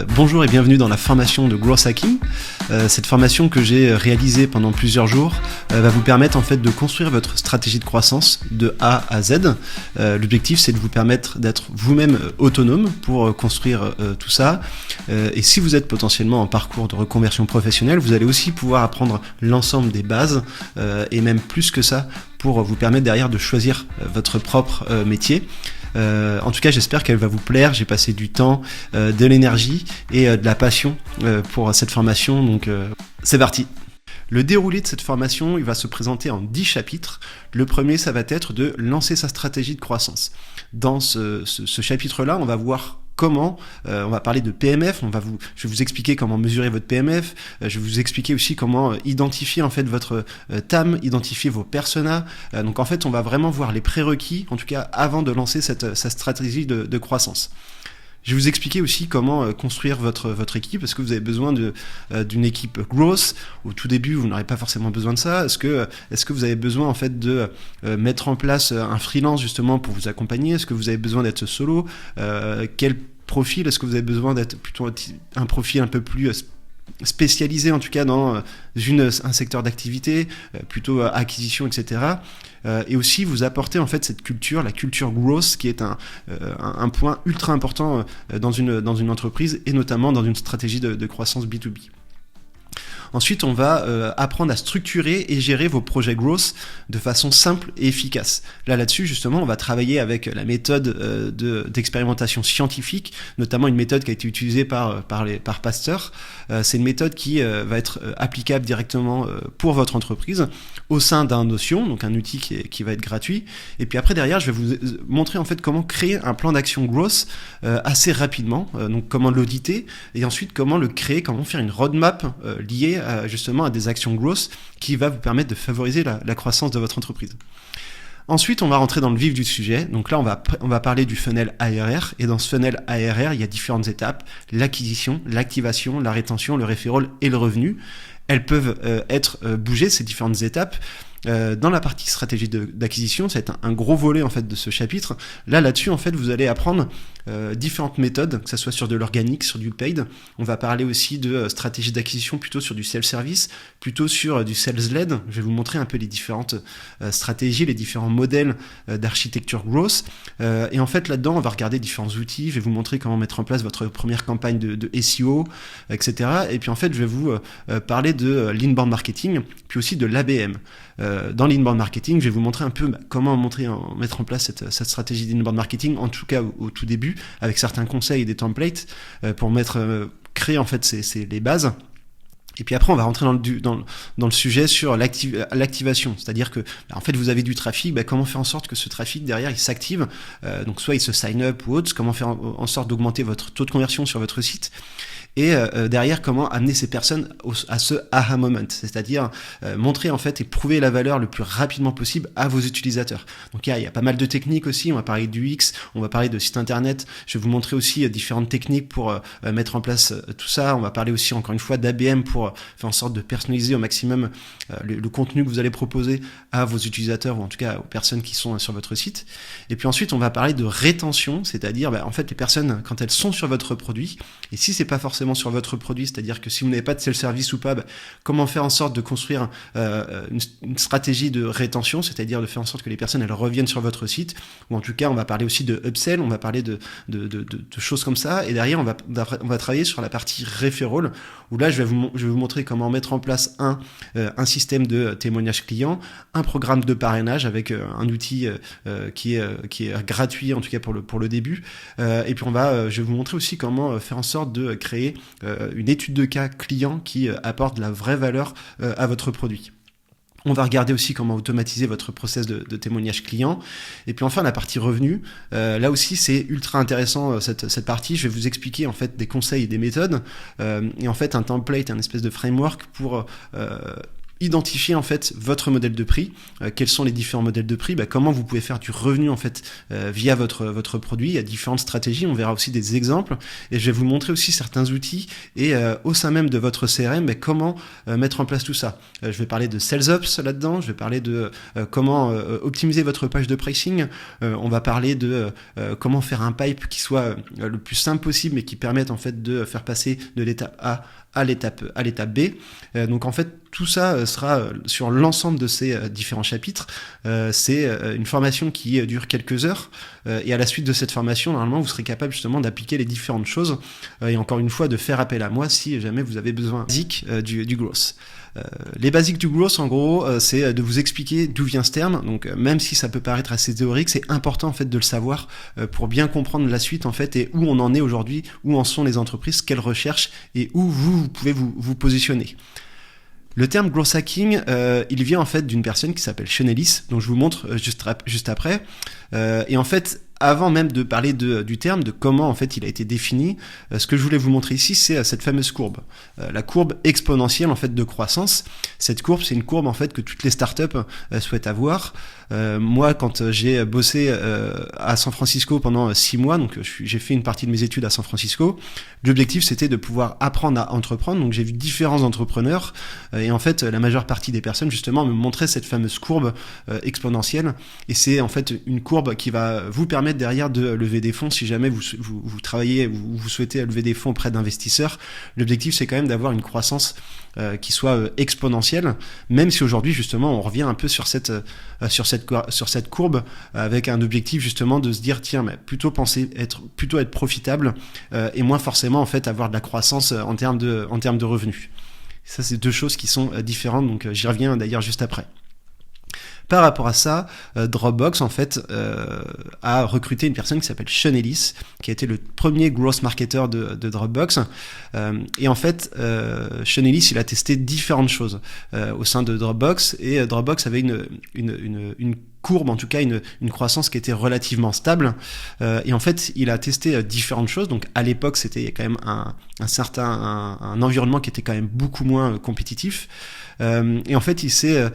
Bonjour et bienvenue dans la formation de Growth Hacking. Cette formation que j'ai réalisée pendant plusieurs jours va vous permettre en fait de construire votre stratégie de croissance de A à Z. L'objectif c'est de vous permettre d'être vous-même autonome pour construire tout ça. Et si vous êtes potentiellement en parcours de reconversion professionnelle, vous allez aussi pouvoir apprendre l'ensemble des bases et même plus que ça pour vous permettre derrière de choisir votre propre métier. En tout cas, j'espère qu'elle va vous plaire. J'ai passé du temps, de l'énergie et de la passion pour cette formation. Donc, c'est parti. Le déroulé de cette formation, il va se présenter en 10 chapitres. Le premier, ça va être de lancer sa stratégie de croissance. Dans ce chapitre-là, on va voir comment, on va parler de PMF, je vais vous expliquer comment mesurer votre PMF, je vais vous expliquer aussi comment identifier en fait votre TAM, identifier vos personas. Donc en fait, on va vraiment voir les prérequis, en tout cas avant de lancer sa stratégie de croissance. Je vais vous expliquer aussi comment construire votre équipe. Est-ce que vous avez besoin d'une équipe growth? Au tout début, vous n'aurez pas forcément besoin de ça. Est-ce que vous avez besoin en fait de mettre en place un freelance justement pour vous accompagner? Est-ce que vous avez besoin d'être solo? Quel profil? Est-ce que vous avez besoin d'être plutôt un profil un peu plus spécialisé en tout cas dans un secteur d'activité, plutôt acquisition, etc. Et aussi vous apporter en fait cette culture, la culture growth, qui est un point ultra important dans une entreprise et notamment dans une stratégie de croissance B2B. Ensuite, on va apprendre à structurer et gérer vos projets growth de façon simple et efficace. Là-dessus, justement, on va travailler avec la méthode d'expérimentation scientifique, notamment une méthode qui a été utilisée par Pasteur. C'est une méthode qui va être applicable directement pour votre entreprise au sein d'un Notion, donc un outil qui va être gratuit. Et puis après, derrière, je vais vous montrer en fait comment créer un plan d'action growth assez rapidement, donc comment l'auditer et ensuite comment le créer, comment faire une roadmap liée justement à des actions growth qui va vous permettre de favoriser la croissance de votre entreprise. Ensuite, on va rentrer dans le vif du sujet. Donc là, on va parler du funnel ARR. Et dans ce funnel ARR, il y a différentes étapes. L'acquisition, l'activation, la rétention, le referral et le revenu. Elles peuvent être bougées, ces différentes étapes. Dans la partie stratégie d'acquisition, ça va être un gros volet en fait de ce chapitre. Là-dessus, en fait, vous allez apprendre différentes méthodes, que ce soit sur de l'organique, sur du paid. On va parler aussi de stratégie d'acquisition plutôt sur du self-service, plutôt sur du sales-led. Je vais vous montrer un peu les différentes stratégies, les différents modèles d'architecture growth. Et en fait, là-dedans, on va regarder différents outils. Je vais vous montrer comment mettre en place votre première campagne de SEO, etc. Et puis en fait, je vais vous parler de l'inbound marketing, puis aussi de l'ABM. Dans l'inbound marketing, je vais vous montrer un peu comment mettre en place cette stratégie d'inbound marketing, en tout cas au tout début, avec certains conseils et des templates pour créer en fait les bases. Et puis après, on va rentrer dans le sujet sur l'activation, c'est-à-dire que en fait, vous avez du trafic, comment faire en sorte que ce trafic derrière il s'active, donc soit il se sign up ou autre, comment faire en sorte d'augmenter votre taux de conversion sur votre site. Et derrière, comment amener ces personnes à ce aha moment, c'est-à-dire montrer en fait et prouver la valeur le plus rapidement possible à vos utilisateurs. Donc il y a pas mal de techniques aussi, on va parler du UX, on va parler de site internet, je vais vous montrer aussi différentes techniques pour mettre en place tout ça, on va parler aussi encore une fois d'ABM pour faire en sorte de personnaliser au maximum le contenu que vous allez proposer à vos utilisateurs ou en tout cas aux personnes qui sont sur votre site. Et puis ensuite, on va parler de rétention, c'est-à-dire en fait les personnes quand elles sont sur votre produit, et si c'est pas forcément sur votre produit, c'est-à-dire que si vous n'avez pas de self-service ou pas, comment faire en sorte de construire une stratégie de rétention, c'est-à-dire de faire en sorte que les personnes elles reviennent sur votre site, ou en tout cas on va parler aussi de upsell, on va parler de choses comme ça, et derrière on va travailler sur la partie referral, où là je vais vous montrer comment mettre en place un système de témoignage client, un programme de parrainage avec un outil qui est gratuit en tout cas pour le début, et puis je vais vous montrer aussi comment faire en sorte de créer une étude de cas client qui apporte de la vraie valeur à votre produit. On va regarder aussi comment automatiser votre process de témoignage client. Et puis enfin, la partie revenu. Là aussi, c'est ultra intéressant cette partie. Je vais vous expliquer en fait des conseils et des méthodes et en fait un template, un espèce de framework pour identifier en fait votre modèle de prix, quels sont les différents modèles de prix, comment vous pouvez faire du revenu en fait via votre produit. Il y a différentes stratégies, on verra aussi des exemples et je vais vous montrer aussi certains outils et au sein même de votre CRM comment mettre en place tout ça. Je vais parler de SalesOps là-dedans, je vais parler de comment optimiser votre page de pricing, on va parler de comment faire un pipe qui soit le plus simple possible mais qui permette en fait de faire passer de l'étape A à l'étape B. Donc en fait tout ça sera sur l'ensemble de ces différents chapitres. C'est une formation qui dure quelques heures et à la suite de cette formation normalement vous serez capable justement d'appliquer les différentes choses et encore une fois de faire appel à moi si jamais vous avez besoin du growth. Les basiques du growth en gros c'est de vous expliquer d'où vient ce terme, donc même si ça peut paraître assez théorique, c'est important en fait de le savoir pour bien comprendre la suite en fait et où on en est aujourd'hui, où en sont les entreprises, qu'elles recherchent et où vous pouvez vous positionner. Le terme growth hacking, il vient en fait d'une personne qui s'appelle Sean Ellis, dont je vous montre juste après. Et en fait, avant même de parler du terme, de comment en fait il a été défini, ce que je voulais vous montrer ici, c'est cette fameuse courbe, la courbe exponentielle en fait de croissance. Cette courbe, c'est une courbe en fait que toutes les startups souhaitent avoir. Moi, quand j'ai bossé à San Francisco pendant 6 mois, donc j'ai fait une partie de mes études à San Francisco, l'objectif c'était de pouvoir apprendre à entreprendre. Donc j'ai vu différents entrepreneurs et en fait la majeure partie des personnes justement me montraient cette fameuse courbe exponentielle et c'est en fait une courbe qui va vous permettre derrière de lever des fonds si jamais vous travaillez ou vous souhaitez lever des fonds auprès d'investisseurs. L'objectif c'est quand même d'avoir une croissance qui soit exponentielle, même si aujourd'hui justement on revient un peu sur cette courbe avec un objectif justement de se dire tiens mais plutôt être profitable et moins forcément en fait avoir de la croissance en termes de revenus. Ça c'est deux choses qui sont différentes, donc j'y reviens d'ailleurs juste après. Par rapport à ça, Dropbox en fait a recruté une personne qui s'appelle Sean Ellis, qui a été le premier growth marketer de Dropbox. Et en fait, Sean Ellis, il a testé différentes choses au sein de Dropbox, et Dropbox avait une courbe, en tout cas une croissance qui était relativement stable. Et en fait, il a testé différentes choses. Donc à l'époque, c'était quand même un environnement qui était quand même beaucoup moins compétitif. Et en fait, il s'est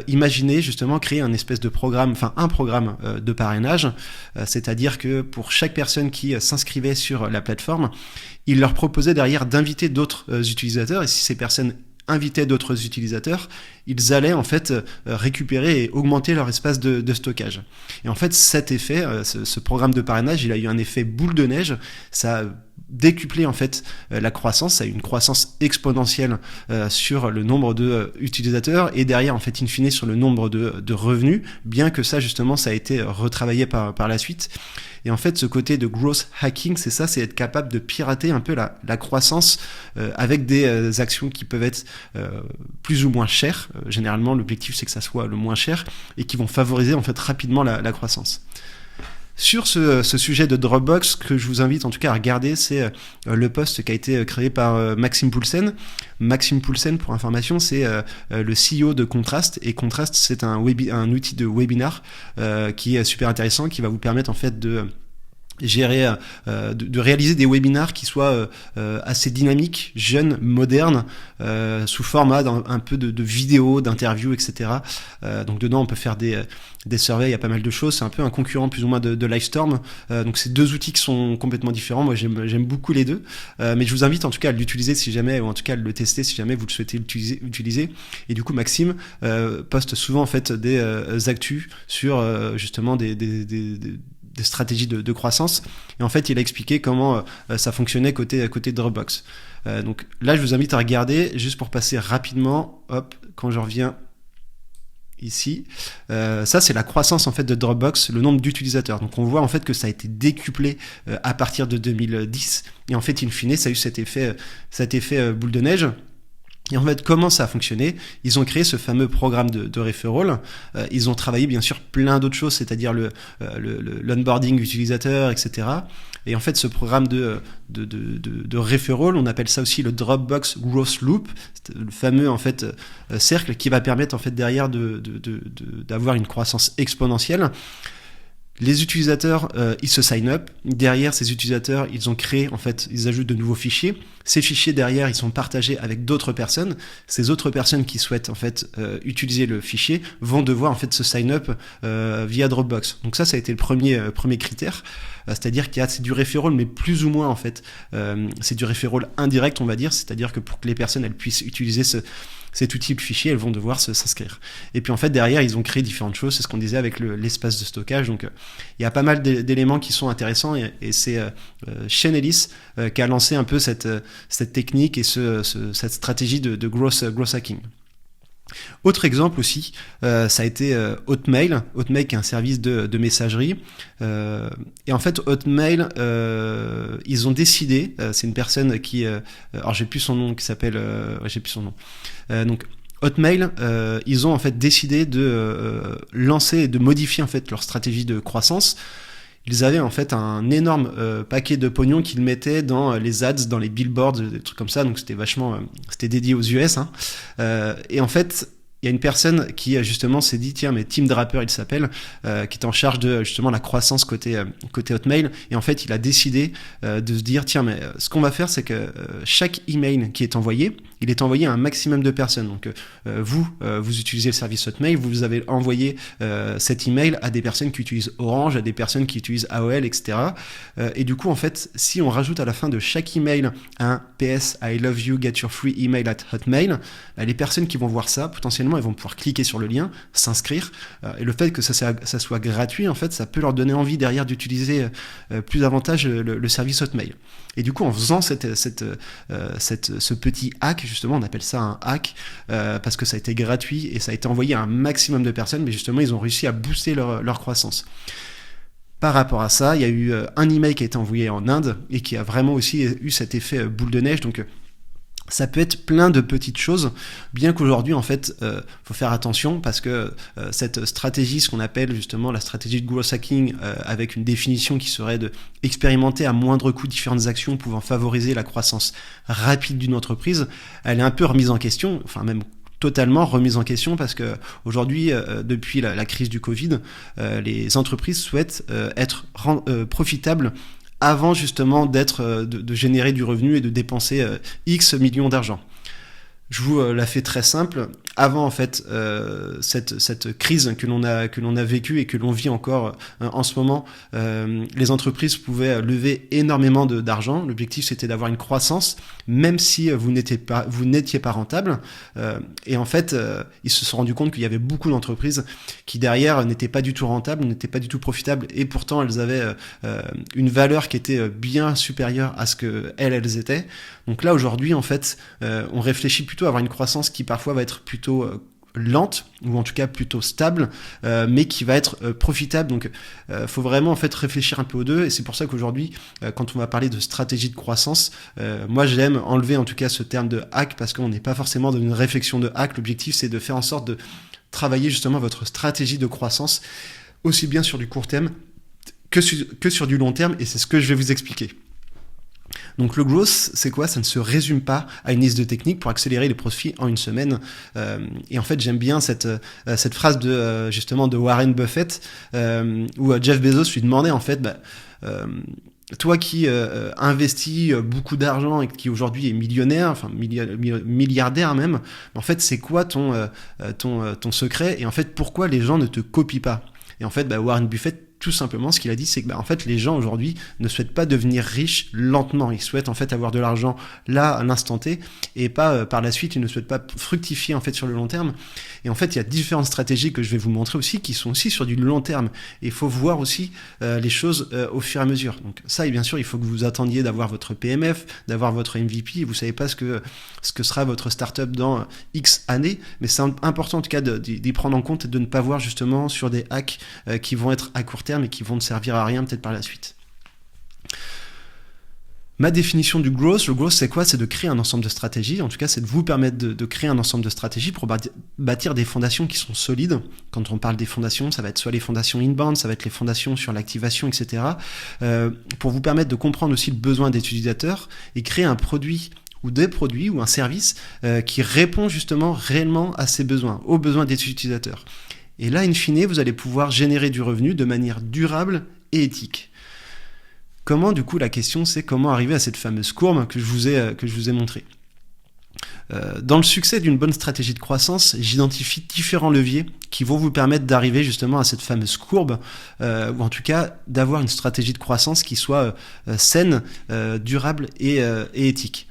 imaginé justement créer un espèce de programme, un programme de parrainage, c'est-à-dire que pour chaque personne qui s'inscrivait sur la plateforme, il leur proposait derrière d'inviter d'autres utilisateurs, et si ces personnes invitaient d'autres utilisateurs, ils allaient en fait récupérer et augmenter leur espace de stockage. Et en fait, cet effet, ce programme de parrainage, il a eu un effet boule de neige. Ça a décuplé en fait la croissance, ça a eu une croissance exponentielle sur le nombre de utilisateurs et derrière en fait in fine sur le nombre de revenus, bien que ça justement ça a été retravaillé par la suite. Et en fait ce côté de growth hacking, c'est ça, c'est être capable de pirater un peu la croissance avec des actions qui peuvent être plus ou moins chères. Généralement l'objectif c'est que ça soit le moins cher et qui vont favoriser en fait rapidement la croissance. Sur ce sujet de Dropbox, que je vous invite en tout cas à regarder, c'est le post qui a été créé par Maxime Poulsen. Maxime Poulsen, pour information, c'est le CEO de Contrast, et Contrast, c'est un outil de webinar qui est super intéressant, qui va vous permettre en fait de gérer, de réaliser des webinars qui soient assez dynamiques, jeunes, modernes, sous format un peu de vidéos, d'interviews, etc. Donc dedans on peut faire des surveys, il y a pas mal de choses, c'est un peu un concurrent plus ou moins de Livestorm. Donc c'est deux outils qui sont complètement différents, moi j'aime beaucoup les deux, mais je vous invite en tout cas à l'utiliser si jamais, ou en tout cas à le tester si jamais vous le souhaitez utiliser. Et du coup Maxime poste souvent en fait des actus sur justement des stratégies de croissance, et en fait il a expliqué comment ça fonctionnait côté Dropbox. Donc là je vous invite à regarder juste pour passer rapidement, quand je reviens ici, ça c'est la croissance en fait de Dropbox, le nombre d'utilisateurs. Donc on voit en fait que ça a été décuplé à partir de 2010, et en fait in fine ça a eu cet effet boule de neige. Et en fait, comment ça a fonctionné ? Ils ont créé ce fameux programme de referral. Ils ont travaillé bien sûr plein d'autres choses, c'est-à-dire l'onboarding utilisateur, etc. Et en fait, ce programme de referral, on appelle ça aussi le Dropbox Growth Loop, c'est le fameux en fait cercle qui va permettre en fait derrière d'avoir une croissance exponentielle. Les utilisateurs, ils se sign up. Derrière, ces utilisateurs, ils ont créé, en fait, ils ajoutent de nouveaux fichiers. Ces fichiers, derrière, ils sont partagés avec d'autres personnes. Ces autres personnes qui souhaitent, en fait, utiliser le fichier vont devoir, en fait, se sign up via Dropbox. Donc ça a été le premier critère. C'est-à-dire qu'il y a, c'est du referral, mais plus ou moins, en fait. C'est du referral indirect, on va dire. C'est-à-dire que pour que les personnes, elles puissent utiliser cet outil de fichier, elles vont devoir s'inscrire. Et puis en fait, derrière, ils ont créé différentes choses. C'est ce qu'on disait avec l'espace de stockage. Donc, il y a pas mal d'éléments qui sont intéressants. Et c'est Shane Ellis qui a lancé un peu cette technique et cette stratégie de growth hacking. Autre exemple aussi, ça a été Hotmail. Hotmail qui est un service de messagerie. Et en fait, Hotmail, ils ont décidé, c'est une personne qui... alors j'ai plus son nom, qui s'appelle... j'ai plus son nom. Donc Hotmail, ils ont en fait décidé de lancer et de modifier en fait leur stratégie de croissance. Ils avaient en fait un énorme paquet de pognon qu'ils mettaient dans les ads, dans les billboards, des trucs comme ça. Donc c'était vachement, c'était dédié aux US. Hein. Et en fait, il y a une personne qui justement s'est dit, tiens, mais Tim Draper, il s'appelle, qui est en charge de justement la croissance côté Hotmail. Et en fait, il a décidé de se dire, tiens, mais ce qu'on va faire, c'est que chaque email qui est envoyé, il est envoyé à un maximum de personnes. Donc vous utilisez le service Hotmail, vous avez envoyé cet email à des personnes qui utilisent Orange, à des personnes qui utilisent AOL, etc. Et du coup, en fait, si on rajoute à la fin de chaque email un PS, I love you, get your free email at Hotmail, les personnes qui vont voir ça, potentiellement, elles vont pouvoir cliquer sur le lien, s'inscrire. Et le fait que ça soit gratuit, en fait, ça peut leur donner envie derrière d'utiliser plus davantage le service Hotmail. Et du coup, en faisant ce petit hack, justement, on appelle ça un hack, parce que ça a été gratuit et ça a été envoyé à un maximum de personnes, mais justement, ils ont réussi à booster leur croissance. Par rapport à ça, il y a eu un email qui a été envoyé en Inde et qui a vraiment aussi eu cet effet boule de neige. Donc, ça peut être plein de petites choses, bien qu'aujourd'hui, en fait, faut faire attention parce que cette stratégie, ce qu'on appelle justement la stratégie de growth hacking, avec une définition qui serait de expérimenter à moindre coût différentes actions pouvant favoriser la croissance rapide d'une entreprise, elle est un peu remise en question, enfin même totalement remise en question parce que aujourd'hui, depuis la crise du Covid, les entreprises souhaitent être profitables avant justement de générer du revenu et de dépenser X millions d'argent. Je vous la fais très simple. Avant en fait cette crise que l'on a vécue et que l'on vit encore en ce moment, les entreprises pouvaient lever énormément d'argent. L'objectif c'était d'avoir une croissance, même si vous n'étiez pas rentable. Et en fait, ils se sont rendus compte qu'il y avait beaucoup d'entreprises qui derrière n'étaient pas du tout rentables, n'étaient pas du tout profitables, et pourtant elles avaient une valeur qui était bien supérieure à ce que elles étaient. Donc là aujourd'hui en fait, on réfléchit plutôt à avoir une croissance qui parfois va être plutôt lente ou en tout cas plutôt stable, mais qui va être profitable. Donc faut vraiment en fait réfléchir un peu aux deux, et c'est pour ça qu'aujourd'hui quand on va parler de stratégie de croissance, moi j'aime enlever en tout cas ce terme de hack parce qu'on n'est pas forcément dans une réflexion de hack. L'objectif c'est de faire en sorte de travailler justement votre stratégie de croissance aussi bien sur du court terme que sur du long terme, et c'est ce que je vais vous expliquer. Donc le growth, c'est quoi ? Ça ne se résume pas à une liste de techniques pour accélérer les profits en une semaine. Et en fait, j'aime bien cette phrase justement de Warren Buffett, où Jeff Bezos lui demandait en fait, toi qui investis beaucoup d'argent et qui aujourd'hui est millionnaire, enfin milliardaire même, en fait, c'est quoi ton secret ? Et en fait, pourquoi les gens ne te copient pas ? Et en fait, Warren Buffett, tout simplement, ce qu'il a dit, c'est que en fait, les gens aujourd'hui ne souhaitent pas devenir riches lentement. Ils souhaitent en fait avoir de l'argent là à l'instant T, et pas par la suite. Ils ne souhaitent pas fructifier en fait sur le long terme. Et en fait, il y a différentes stratégies que je vais vous montrer aussi qui sont aussi sur du long terme. Et il faut voir aussi les choses au fur et à mesure. Donc ça, et bien sûr, il faut que vous attendiez d'avoir votre PMF, d'avoir votre MVP. Vous savez pas ce que sera votre startup dans X années, mais c'est important en tout cas d'y prendre en compte et de ne pas voir justement sur des hacks qui vont être à court terme et qui vont ne servir à rien peut-être par la suite. Ma définition du growth, le growth c'est quoi ? C'est de créer un ensemble de stratégies, en tout cas c'est de vous permettre de créer un ensemble de stratégies pour bâtir des fondations qui sont solides. Quand on parle des fondations, ça va être soit les fondations inbound, ça va être les fondations sur l'activation, etc. Pour vous permettre de comprendre aussi le besoin des utilisateurs et créer un produit ou des produits ou un service qui répond justement réellement à ces besoins, aux besoins des utilisateurs. Et là, in fine, vous allez pouvoir générer du revenu de manière durable et éthique. Comment, du coup, la question, c'est comment arriver à cette fameuse courbe que je vous ai montrée. Dans le succès d'une bonne stratégie de croissance, j'identifie différents leviers qui vont vous permettre d'arriver justement à cette fameuse courbe, ou en tout cas d'avoir une stratégie de croissance qui soit saine, durable et éthique.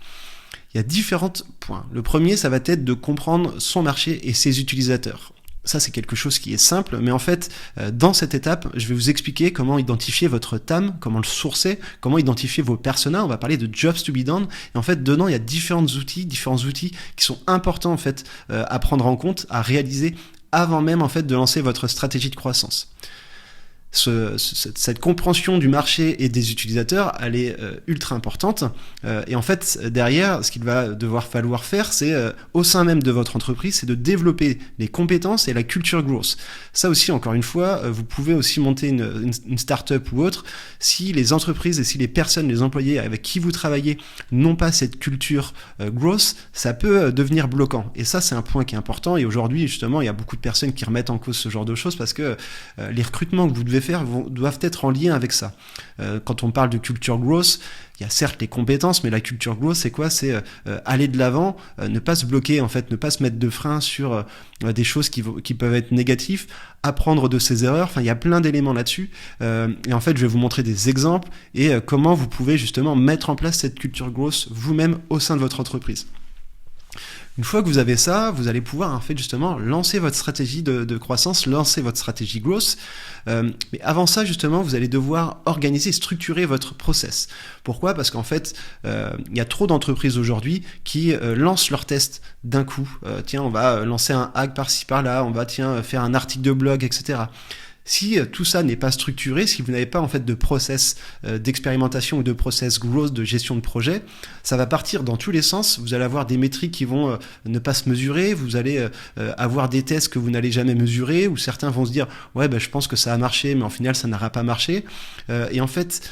Il y a différents points. Le premier, ça va être de comprendre son marché et ses utilisateurs. Ça, c'est quelque chose qui est simple, mais en fait, dans cette étape, je vais vous expliquer comment identifier votre TAM, comment le sourcer, comment identifier vos personas. On va parler de jobs to be done. Et en fait, dedans, il y a différents outils qui sont importants en fait à prendre en compte, à réaliser avant même en fait de lancer votre stratégie de croissance. Cette compréhension du marché et des utilisateurs, elle est ultra importante. Et en fait, derrière, ce qu'il va falloir faire, c'est au sein même de votre entreprise, c'est de développer les compétences et la culture growth. Ça aussi, encore une fois, vous pouvez aussi monter une start-up ou autre. Si les entreprises et si les personnes, les employés avec qui vous travaillez n'ont pas cette culture growth, ça peut devenir bloquant. Et ça, c'est un point qui est important. Et aujourd'hui, justement, il y a beaucoup de personnes qui remettent en cause ce genre de choses parce que les recrutements que vous devez faire doivent être en lien avec ça. Quand on parle de culture growth, il y a certes les compétences, mais la culture growth, c'est quoi ? C'est aller de l'avant, ne pas se bloquer, en fait, ne pas se mettre de frein sur des choses qui peuvent être négatives, apprendre de ses erreurs. Enfin, il y a plein d'éléments là-dessus. Et en fait, je vais vous montrer des exemples et comment vous pouvez justement mettre en place cette culture growth vous-même au sein de votre entreprise. Une fois que vous avez ça, vous allez pouvoir en fait justement lancer votre stratégie de croissance, lancer votre stratégie growth. Mais avant ça, justement, vous allez devoir organiser, structurer votre process. Pourquoi ? Parce qu'en fait, il y a trop d'entreprises aujourd'hui qui lancent leurs tests d'un coup. Tiens, on va lancer un hack par-ci par-là, on va faire un article de blog, etc. Si tout ça n'est pas structuré, si vous n'avez pas en fait de process d'expérimentation ou de process growth, de gestion de projet, ça va partir dans tous les sens. Vous allez avoir des métriques qui vont ne pas se mesurer, vous allez avoir des tests que vous n'allez jamais mesurer, où certains vont se dire ouais je pense que ça a marché, mais en final ça n'aura pas marché. Et en fait,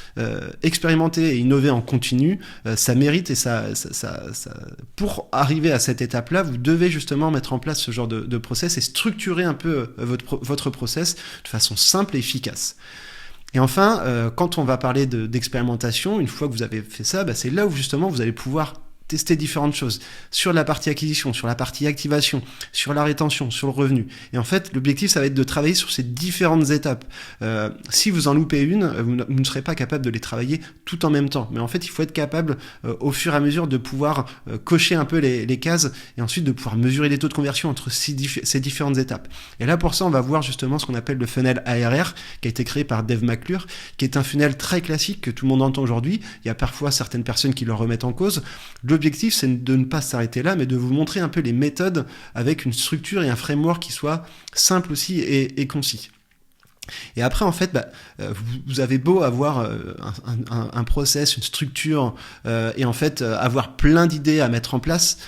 expérimenter et innover en continu, ça mérite et ça pour arriver à cette étape-là, vous devez justement mettre en place ce genre de process et structurer un peu votre process de façon simple et efficace. Et enfin, quand on va parler d'expérimentation, une fois que vous avez fait ça, c'est là où justement vous allez pouvoir tester différentes choses sur la partie acquisition, sur la partie activation, sur la rétention, sur le revenu. Et en fait, l'objectif, ça va être de travailler sur ces différentes étapes. Si vous en loupez une, vous ne serez pas capable de les travailler tout en même temps. Mais en fait, il faut être capable, au fur et à mesure, de pouvoir cocher un peu les cases et ensuite de pouvoir mesurer les taux de conversion entre ces différentes étapes. Et là, pour ça, on va voir justement ce qu'on appelle le funnel ARR, qui a été créé par Dave McClure, qui est un funnel très classique que tout le monde entend aujourd'hui. Il y a parfois certaines personnes qui le remettent en cause. L'objectif, c'est de ne pas s'arrêter là, mais de vous montrer un peu les méthodes avec une structure et un framework qui soit simple aussi et concis. Et après, en fait, vous avez beau avoir un process, une structure, et en fait avoir plein d'idées à mettre en place,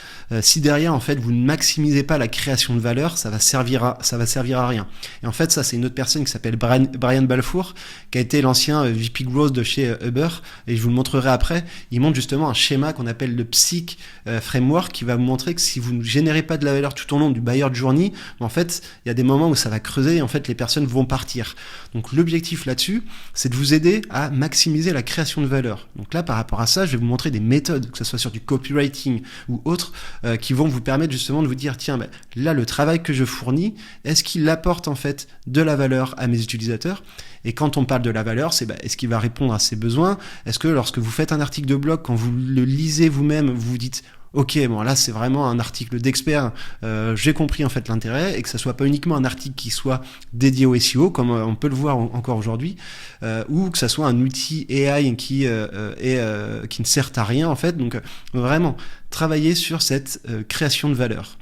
si derrière, en fait, vous ne maximisez pas la création de valeur, ça va servir à rien. Et en fait, ça, c'est une autre personne qui s'appelle Brian Balfour, qui a été l'ancien VP Growth de chez Uber, et je vous le montrerai après. Il montre justement un schéma qu'on appelle le PSYCH Framework, qui va vous montrer que si vous ne générez pas de la valeur tout au long du buyer journey, en fait, il y a des moments où ça va creuser, et en fait, les personnes vont partir. Donc l'objectif là-dessus, c'est de vous aider à maximiser la création de valeur. Donc là, par rapport à ça, je vais vous montrer des méthodes, que ce soit sur du copywriting ou autre, qui vont vous permettre justement de vous dire, tiens, là, le travail que je fournis, est-ce qu'il apporte en fait de la valeur à mes utilisateurs ? Et quand on parle de la valeur, c'est est-ce qu'il va répondre à ses besoins ? Est-ce que lorsque vous faites un article de blog, quand vous le lisez vous-même, vous vous dites ok, bon là c'est vraiment un article d'expert, j'ai compris en fait l'intérêt, et que ça soit pas uniquement un article qui soit dédié au SEO, comme on peut le voir encore aujourd'hui, ou que ça soit un outil AI qui ne sert à rien en fait. Donc vraiment, travailler sur cette création de valeur.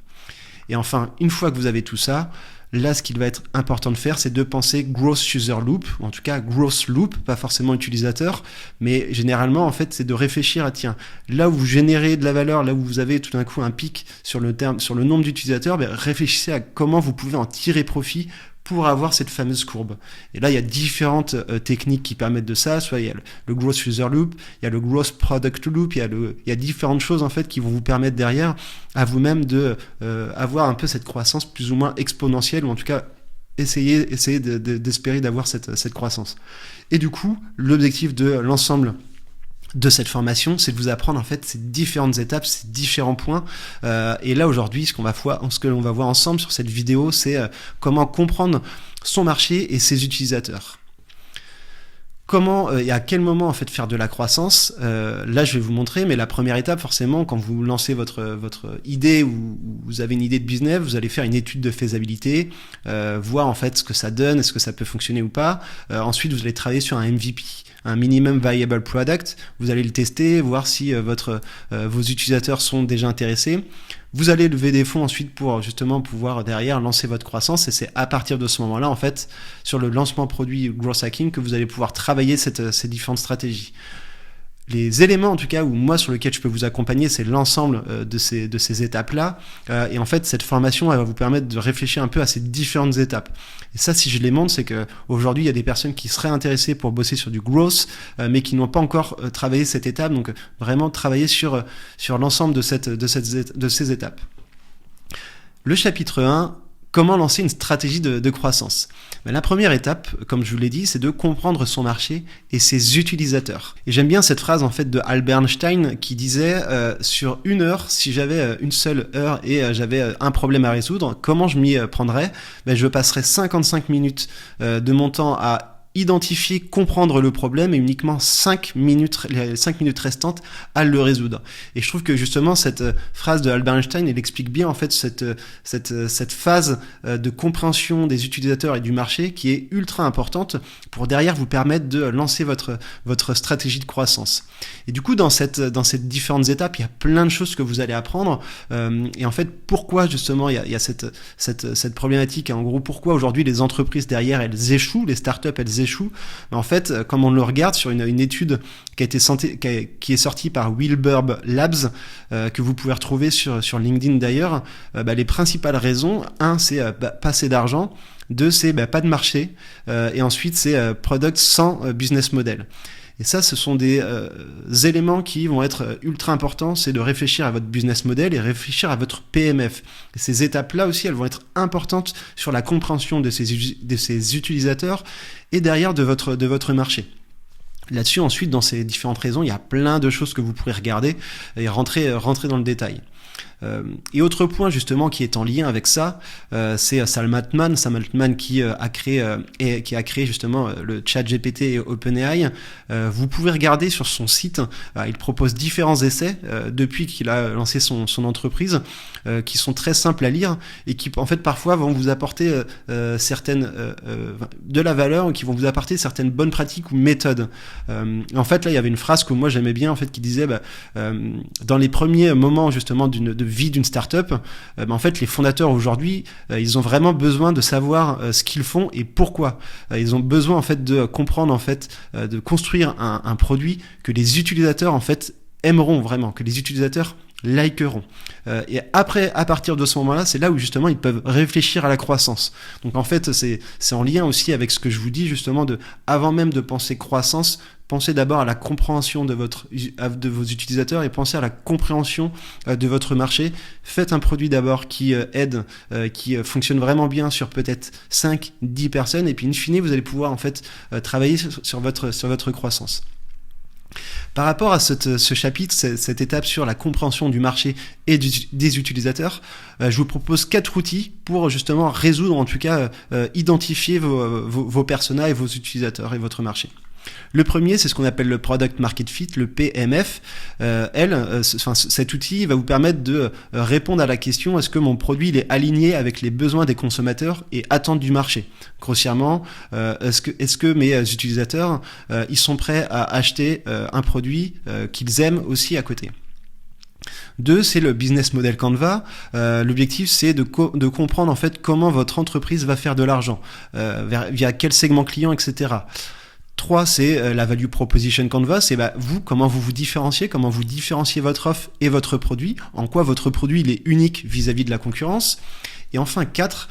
Et enfin, une fois que vous avez tout ça, là, ce qu'il va être important de faire, c'est de penser Growth User Loop, ou en tout cas Growth Loop, pas forcément utilisateur, mais généralement, en fait, c'est de réfléchir à, tiens, là où vous générez de la valeur, là où vous avez tout d'un coup un pic sur le nombre d'utilisateurs, réfléchissez à comment vous pouvez en tirer profit pour avoir cette fameuse courbe. Et là, il y a différentes techniques qui permettent de ça. Soit il y a le Growth User Loop, il y a le Growth Product Loop, il y a différentes choses en fait qui vont vous permettre derrière à vous-même de avoir un peu cette croissance plus ou moins exponentielle, ou en tout cas essayez d'espérer d'avoir cette croissance. Et du coup, l'objectif de l'ensemble de cette formation, c'est de vous apprendre en fait ces différentes étapes, ces différents points. Et là aujourd'hui, ce que l'on va voir ensemble sur cette vidéo, c'est comment comprendre son marché et ses utilisateurs. Comment et à quel moment en fait faire de la croissance, là je vais vous montrer, mais la première étape forcément quand vous lancez votre idée ou vous avez une idée de business, vous allez faire une étude de faisabilité, voir en fait ce que ça donne, est-ce que ça peut fonctionner ou pas. Ensuite vous allez travailler sur un MVP, un minimum viable product, vous allez le tester, voir si vos utilisateurs sont déjà intéressés. Vous allez lever des fonds ensuite pour justement pouvoir derrière lancer votre croissance, et c'est à partir de ce moment-là en fait sur le lancement produit growth hacking que vous allez pouvoir travailler ces différentes stratégies. Les éléments en tout cas où moi sur lesquels je peux vous accompagner, c'est l'ensemble de ces étapes-là, et en fait cette formation elle va vous permettre de réfléchir un peu à ces différentes étapes. Et ça, si je les montre, c'est que aujourd'hui il y a des personnes qui seraient intéressées pour bosser sur du growth, mais qui n'ont pas encore travaillé cette étape, donc vraiment travailler sur l'ensemble de ces étapes. Le chapitre 1, comment lancer une stratégie de croissance. La première étape, comme je vous l'ai dit, c'est de comprendre son marché et ses utilisateurs. Et j'aime bien cette phrase en fait de Albert Einstein qui disait sur une heure, si j'avais une seule heure et j'avais un problème à résoudre, comment je m'y prendrais ? Je passerais 55 minutes de mon temps à identifier, comprendre le problème et uniquement 5 minutes restantes à le résoudre. Et je trouve que justement cette phrase de Albert Einstein, elle explique bien en fait cette phase de compréhension des utilisateurs et du marché qui est ultra importante pour derrière vous permettre de lancer votre stratégie de croissance. Et du coup dans ces différentes étapes, il y a plein de choses que vous allez apprendre. Et en fait, pourquoi justement il y a cette problématique, en gros pourquoi aujourd'hui les entreprises derrière elles échouent, les startups elles échouent. Mais en fait, comme on le regarde sur une étude qui est sortie par Wilbur Labs, que vous pouvez retrouver sur LinkedIn d'ailleurs, les principales raisons, c'est pas assez d'argent, 2 c'est pas de marché, et ensuite c'est product sans business model. Et ça, ce sont des éléments qui vont être ultra importants, c'est de réfléchir à votre business model et réfléchir à votre PMF. Et ces étapes-là aussi, elles vont être importantes sur la compréhension de ces utilisateurs et derrière de votre marché. Là-dessus, ensuite, dans ces différentes raisons, il y a plein de choses que vous pourrez regarder et rentrer dans le détail. Et autre point justement qui est en lien avec ça, c'est Sam Altman qui a créé justement le ChatGPT et OpenAI. Vous pouvez regarder sur son site, il propose différents essais depuis qu'il a lancé son entreprise, qui sont très simples à lire et qui en fait parfois vont vous apporter certaines de la valeur, qui vont vous apporter certaines bonnes pratiques ou méthodes. En fait là il y avait une phrase que moi j'aimais bien en fait qui disait dans les premiers moments justement de vie d'une startup, en fait les fondateurs aujourd'hui ils ont vraiment besoin de savoir ce qu'ils font et pourquoi. Ils ont besoin en fait de comprendre en fait de construire un produit que les utilisateurs en fait aimeront vraiment, que les utilisateurs likeront. Et après, à partir de ce moment-là, c'est là où justement ils peuvent réfléchir à la croissance. Donc en fait, c'est en lien aussi avec ce que je vous dis justement avant même de penser croissance, pensez d'abord à la compréhension de vos utilisateurs et pensez à la compréhension de votre marché. Faites un produit d'abord qui aide, qui fonctionne vraiment bien sur peut-être 5-10 personnes et puis in fine, vous allez pouvoir en fait travailler sur votre croissance. Par rapport à ce chapitre, cette étape sur la compréhension du marché et des utilisateurs, je vous propose 4 outils pour justement résoudre, en tout cas identifier vos personas et vos utilisateurs et votre marché. Le premier, c'est ce qu'on appelle le Product Market Fit, le PMF. Cet outil va vous permettre de répondre à la question: est-ce que mon produit il est aligné avec les besoins des consommateurs et attentes du marché? Grossièrement, est-ce que mes utilisateurs ils sont prêts à acheter un produit qu'ils aiment aussi à côté? 2, c'est le business model Canva. L'objectif, c'est de comprendre en fait comment votre entreprise va faire de l'argent, via quel segment client, etc. 3, c'est la value proposition Canva, c'est vous, comment vous différenciez, comment vous différenciez votre offre et votre produit, en quoi votre produit il est unique vis-à-vis de la concurrence. Et enfin 4,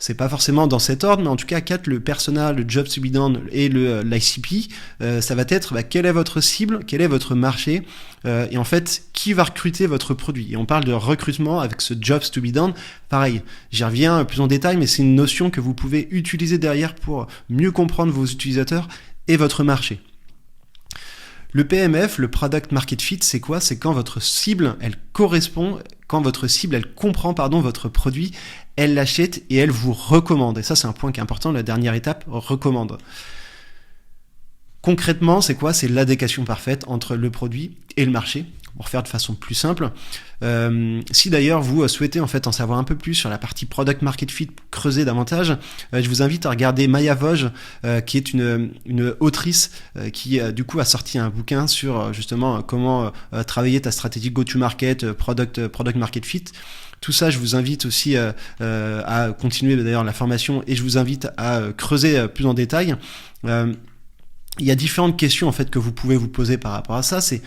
c'est pas forcément dans cet ordre, mais en tout cas 4, le persona, le job to be done et l'ICP, ça va être quelle est votre cible, quel est votre marché, et en fait qui va recruter votre produit. Et on parle de recrutement avec ce jobs to be done. Pareil, j'y reviens plus en détail, mais c'est une notion que vous pouvez utiliser derrière pour mieux comprendre vos utilisateurs et votre marché. Le PMF, le Product Market Fit, c'est quoi? C'est quand votre cible, elle correspond, quand votre cible, elle comprend, votre produit, elle l'achète et elle vous recommande. Et ça, c'est un point qui est important, la dernière étape, recommande. Concrètement, c'est quoi? C'est l'adéquation parfaite entre le produit et le marché. Pour faire de façon plus simple, si d'ailleurs vous souhaitez en fait en savoir un peu plus sur la partie Product Market Fit, creuser davantage, je vous invite à regarder Maya Vosges, qui est une autrice qui du coup a sorti un bouquin sur justement comment travailler ta stratégie go-to-market, product Market Fit. Tout ça, je vous invite aussi à continuer d'ailleurs la formation et je vous invite à creuser plus en détail. Il y a différentes questions en fait que vous pouvez vous poser par rapport à ça. C'est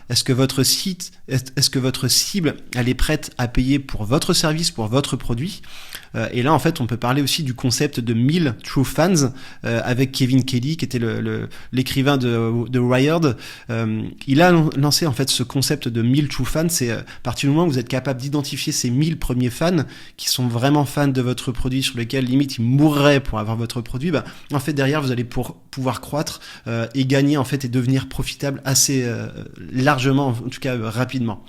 est-ce que votre cible, elle est prête à payer pour votre service, pour votre produit? Et là, en fait, on peut parler aussi du concept de 1000 True Fans avec Kevin Kelly, qui était l'écrivain de Wired. Il a lancé en fait ce concept de 1000 True Fans. C'est à partir du moment où vous êtes capable d'identifier ces 1000 premiers fans qui sont vraiment fans de votre produit, sur lesquels limite ils mourraient pour avoir votre produit. En fait, derrière, vous allez pouvoir croître et gagner en fait et devenir profitable assez largement, en tout cas rapidement.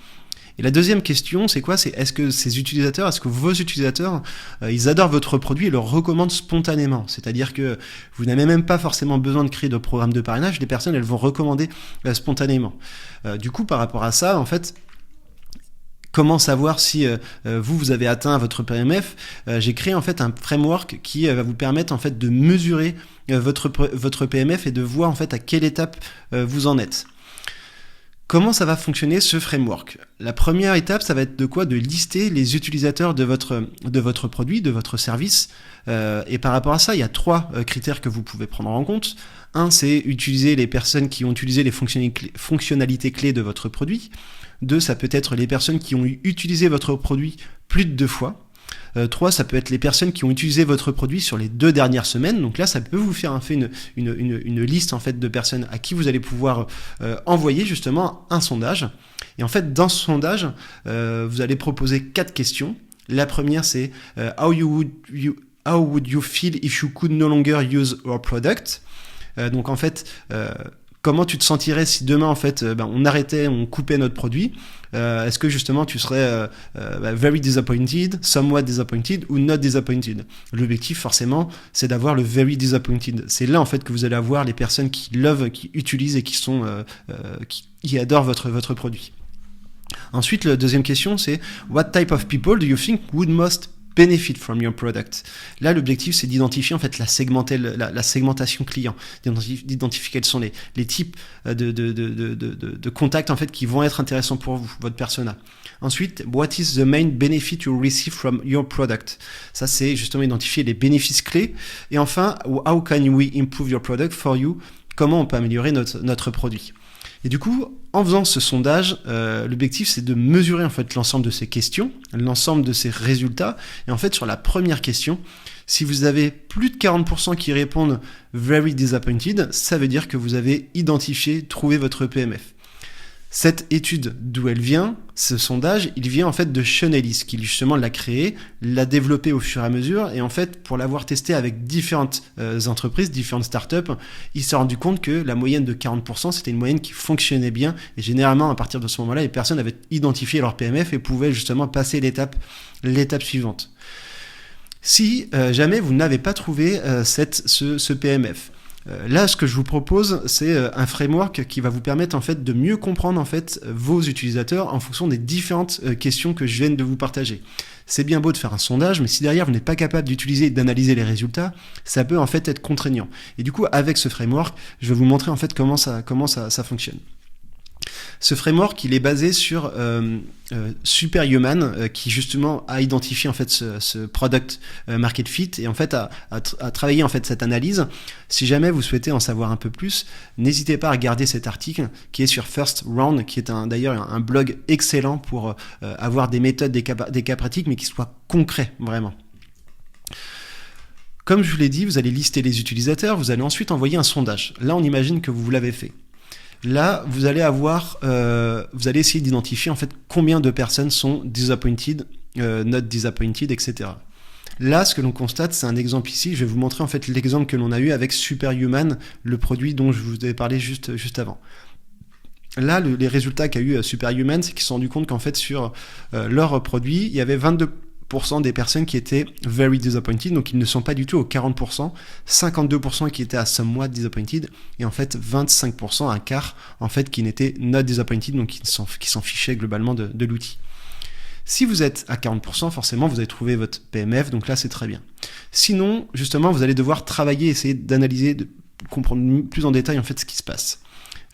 Et la deuxième question, c'est quoi? C'est est-ce que vos utilisateurs, ils adorent votre produit et le recommandent spontanément? C'est-à-dire que vous n'avez même pas forcément besoin de créer de programme de parrainage, les personnes, elles vont recommander spontanément. Du coup, par rapport à ça, en fait, comment savoir si vous avez atteint votre PMF? J'ai créé en fait un framework qui va vous permettre en fait de mesurer votre PMF et de voir en fait à quelle étape vous en êtes. Comment ça va fonctionner ce framework? La première étape, ça va être de quoi? De lister les utilisateurs de votre produit, de votre service. Et par rapport à ça, il y a 3 critères que vous pouvez prendre en compte. Un, c'est utiliser les personnes qui ont utilisé les fonctionnalités clés de votre produit. 2, ça peut être les personnes qui ont utilisé votre produit plus de 2 fois. 3, ça peut être les personnes qui ont utilisé votre produit sur les 2 dernières semaines. Donc là, ça peut vous faire une liste en fait de personnes à qui vous allez pouvoir envoyer justement un sondage. Et en fait, dans ce sondage, vous allez proposer 4 questions. La première, c'est how would you feel if you could no longer use our product? Donc en fait, comment tu te sentirais si demain en fait on coupait notre produit? Est-ce que justement tu serais very disappointed, somewhat disappointed ou not disappointed? L'objectif forcément c'est d'avoir le very disappointed. C'est là en fait que vous allez avoir les personnes qui utilisent et qui adorent votre produit. Ensuite, la deuxième question c'est what type of people do you think would most benefit from your product? Là, l'objectif, c'est d'identifier en fait la segmentation client, d'identifier quels sont les types de contacts en fait qui vont être intéressants pour vous, votre persona. Ensuite, what is the main benefit you receive from your product? Ça, c'est justement identifier les bénéfices clés. Et enfin, how can we improve your product for you? Comment on peut améliorer notre produit? Et du coup, en faisant ce sondage, l'objectif c'est de mesurer en fait l'ensemble de ces questions, l'ensemble de ces résultats. Et en fait, sur la première question, si vous avez plus de 40% qui répondent very disappointed, ça veut dire que vous avez trouvé votre PMF. Cette étude, d'où elle vient, ce sondage, il vient en fait de Sean Ellis, qui justement l'a créé, l'a développé au fur et à mesure, et en fait, pour l'avoir testé avec différentes entreprises, différentes startups, il s'est rendu compte que la moyenne de 40%, c'était une moyenne qui fonctionnait bien, et généralement, à partir de ce moment-là, les personnes avaient identifié leur PMF et pouvaient justement passer l'étape suivante. Si jamais vous n'avez pas trouvé ce PMF, là, ce que je vous propose, c'est un framework qui va vous permettre en fait de mieux comprendre en fait vos utilisateurs en fonction des différentes questions que je viens de vous partager. C'est bien beau de faire un sondage, mais si derrière vous n'êtes pas capable d'utiliser et d'analyser les résultats, ça peut en fait être contraignant. Et du coup, avec ce framework, je vais vous montrer en fait comment ça fonctionne. Ce framework, il est basé sur Superhuman, qui justement a identifié en fait ce product market fit et en fait a travaillé en fait cette analyse. Si jamais vous souhaitez en savoir un peu plus, n'hésitez pas à regarder cet article qui est sur First Round, qui est d'ailleurs un blog excellent pour avoir des méthodes, des cas pratiques, mais qui soient concrets vraiment. Comme je vous l'ai dit, vous allez lister les utilisateurs, vous allez ensuite envoyer un sondage. Là, on imagine que vous l'avez fait. Là, vous allez essayer d'identifier en fait combien de personnes sont disappointed, not disappointed, etc. Là, ce que l'on constate, c'est un exemple ici. Je vais vous montrer en fait l'exemple que l'on a eu avec Superhuman, le produit dont je vous ai parlé juste avant. Là, les résultats qu'a eu Superhuman, c'est qu'ils se sont rendus compte qu'en fait sur leur produit, il y avait 22% des personnes qui étaient very disappointed, donc ils ne sont pas du tout aux 40%, 52% qui étaient à somewhat disappointed, et en fait 25%, un quart, en fait, qui n'étaient not disappointed, donc qui s'en fichaient globalement de l'outil. Si vous êtes à 40%, forcément, vous avez trouvé votre PMF, donc là, c'est très bien. Sinon, justement, vous allez devoir travailler, essayer d'analyser, de comprendre plus en détail, en fait, ce qui se passe.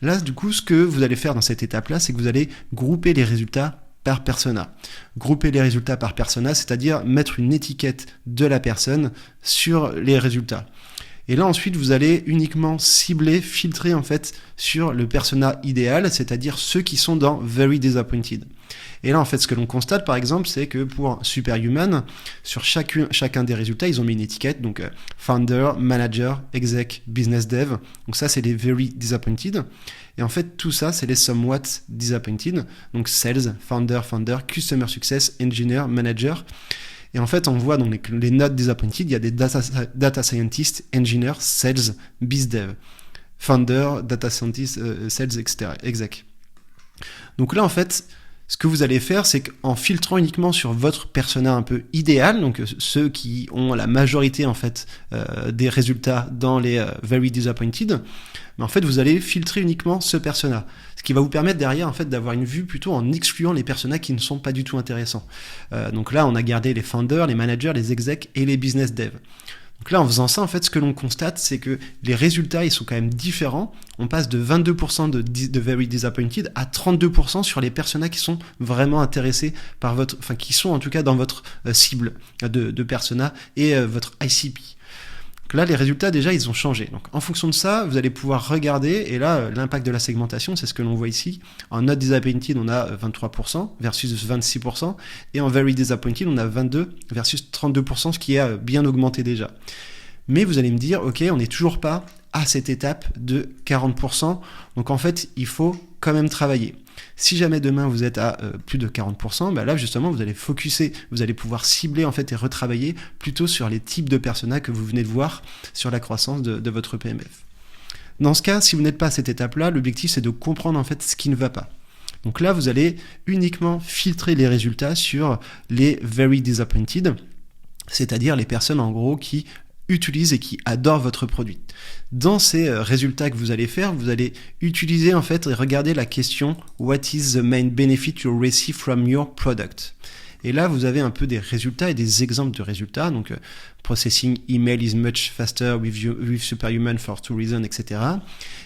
Là, du coup, ce que vous allez faire dans cette étape-là, c'est que vous allez grouper les résultats par persona. Grouper les résultats par persona, c'est-à-dire mettre une étiquette de la personne sur les résultats. Et là, ensuite, vous allez uniquement cibler, filtrer, en fait, sur le persona idéal, c'est-à-dire ceux qui sont dans Very Disappointed. Et là, en fait, ce que l'on constate, par exemple, c'est que pour Superhuman, sur chacun des résultats, ils ont mis une étiquette, donc Founder, Manager, Exec, Business Dev. Donc ça, c'est les Very Disappointed. Et en fait, tout ça, c'est les Somewhat Disappointed. Donc Sales, Founder, Customer Success, Engineer, Manager. Et en fait, on voit dans les Not Disappointed, il y a des Data Scientists, Engineer, Sales, Biz Dev. Founder, Data Scientist, Sales, etc. Exec. Donc là, en fait, ce que vous allez faire, c'est qu'en filtrant uniquement sur votre persona un peu idéal, donc ceux qui ont la majorité en fait des résultats dans les very disappointed, mais en fait vous allez filtrer uniquement ce persona, ce qui va vous permettre derrière en fait d'avoir une vue plutôt en excluant les personas qui ne sont pas du tout intéressants. Donc là on a gardé les founders, les managers, les execs et les business devs. Donc là, en faisant ça, en fait, ce que l'on constate, c'est que les résultats, ils sont quand même différents. On passe de 22% de very disappointed à 32% sur les personas qui sont vraiment intéressés par qui sont en tout cas dans votre cible de persona et votre ICP. Donc là, les résultats, déjà, ils ont changé. Donc, en fonction de ça, vous allez pouvoir regarder, et là, l'impact de la segmentation, c'est ce que l'on voit ici. En not disappointed, on a 23% versus 26%, et en very disappointed, on a 22 versus 32%, ce qui est bien augmenté déjà. Mais vous allez me dire, ok, on n'est toujours pas à cette étape de 40%, donc en fait, il faut quand même travailler. Si jamais demain vous êtes à plus de 40%, bah là justement vous allez focuser, vous allez pouvoir cibler en fait et retravailler plutôt sur les types de personas que vous venez de voir sur la croissance de votre PMF. Dans ce cas, si vous n'êtes pas à cette étape-là, l'objectif c'est de comprendre en fait ce qui ne va pas. Donc là vous allez uniquement filtrer les résultats sur les very disappointed, c'est-à-dire les personnes en gros qui utilisent et qui adorent votre produit. Dans ces résultats que vous allez faire, vous allez utiliser en fait et regarder la question What is the main benefit you receive from your product? Et là, vous avez un peu des résultats et des exemples de résultats. Donc, processing email is much faster with Superhuman for 2 reasons, etc.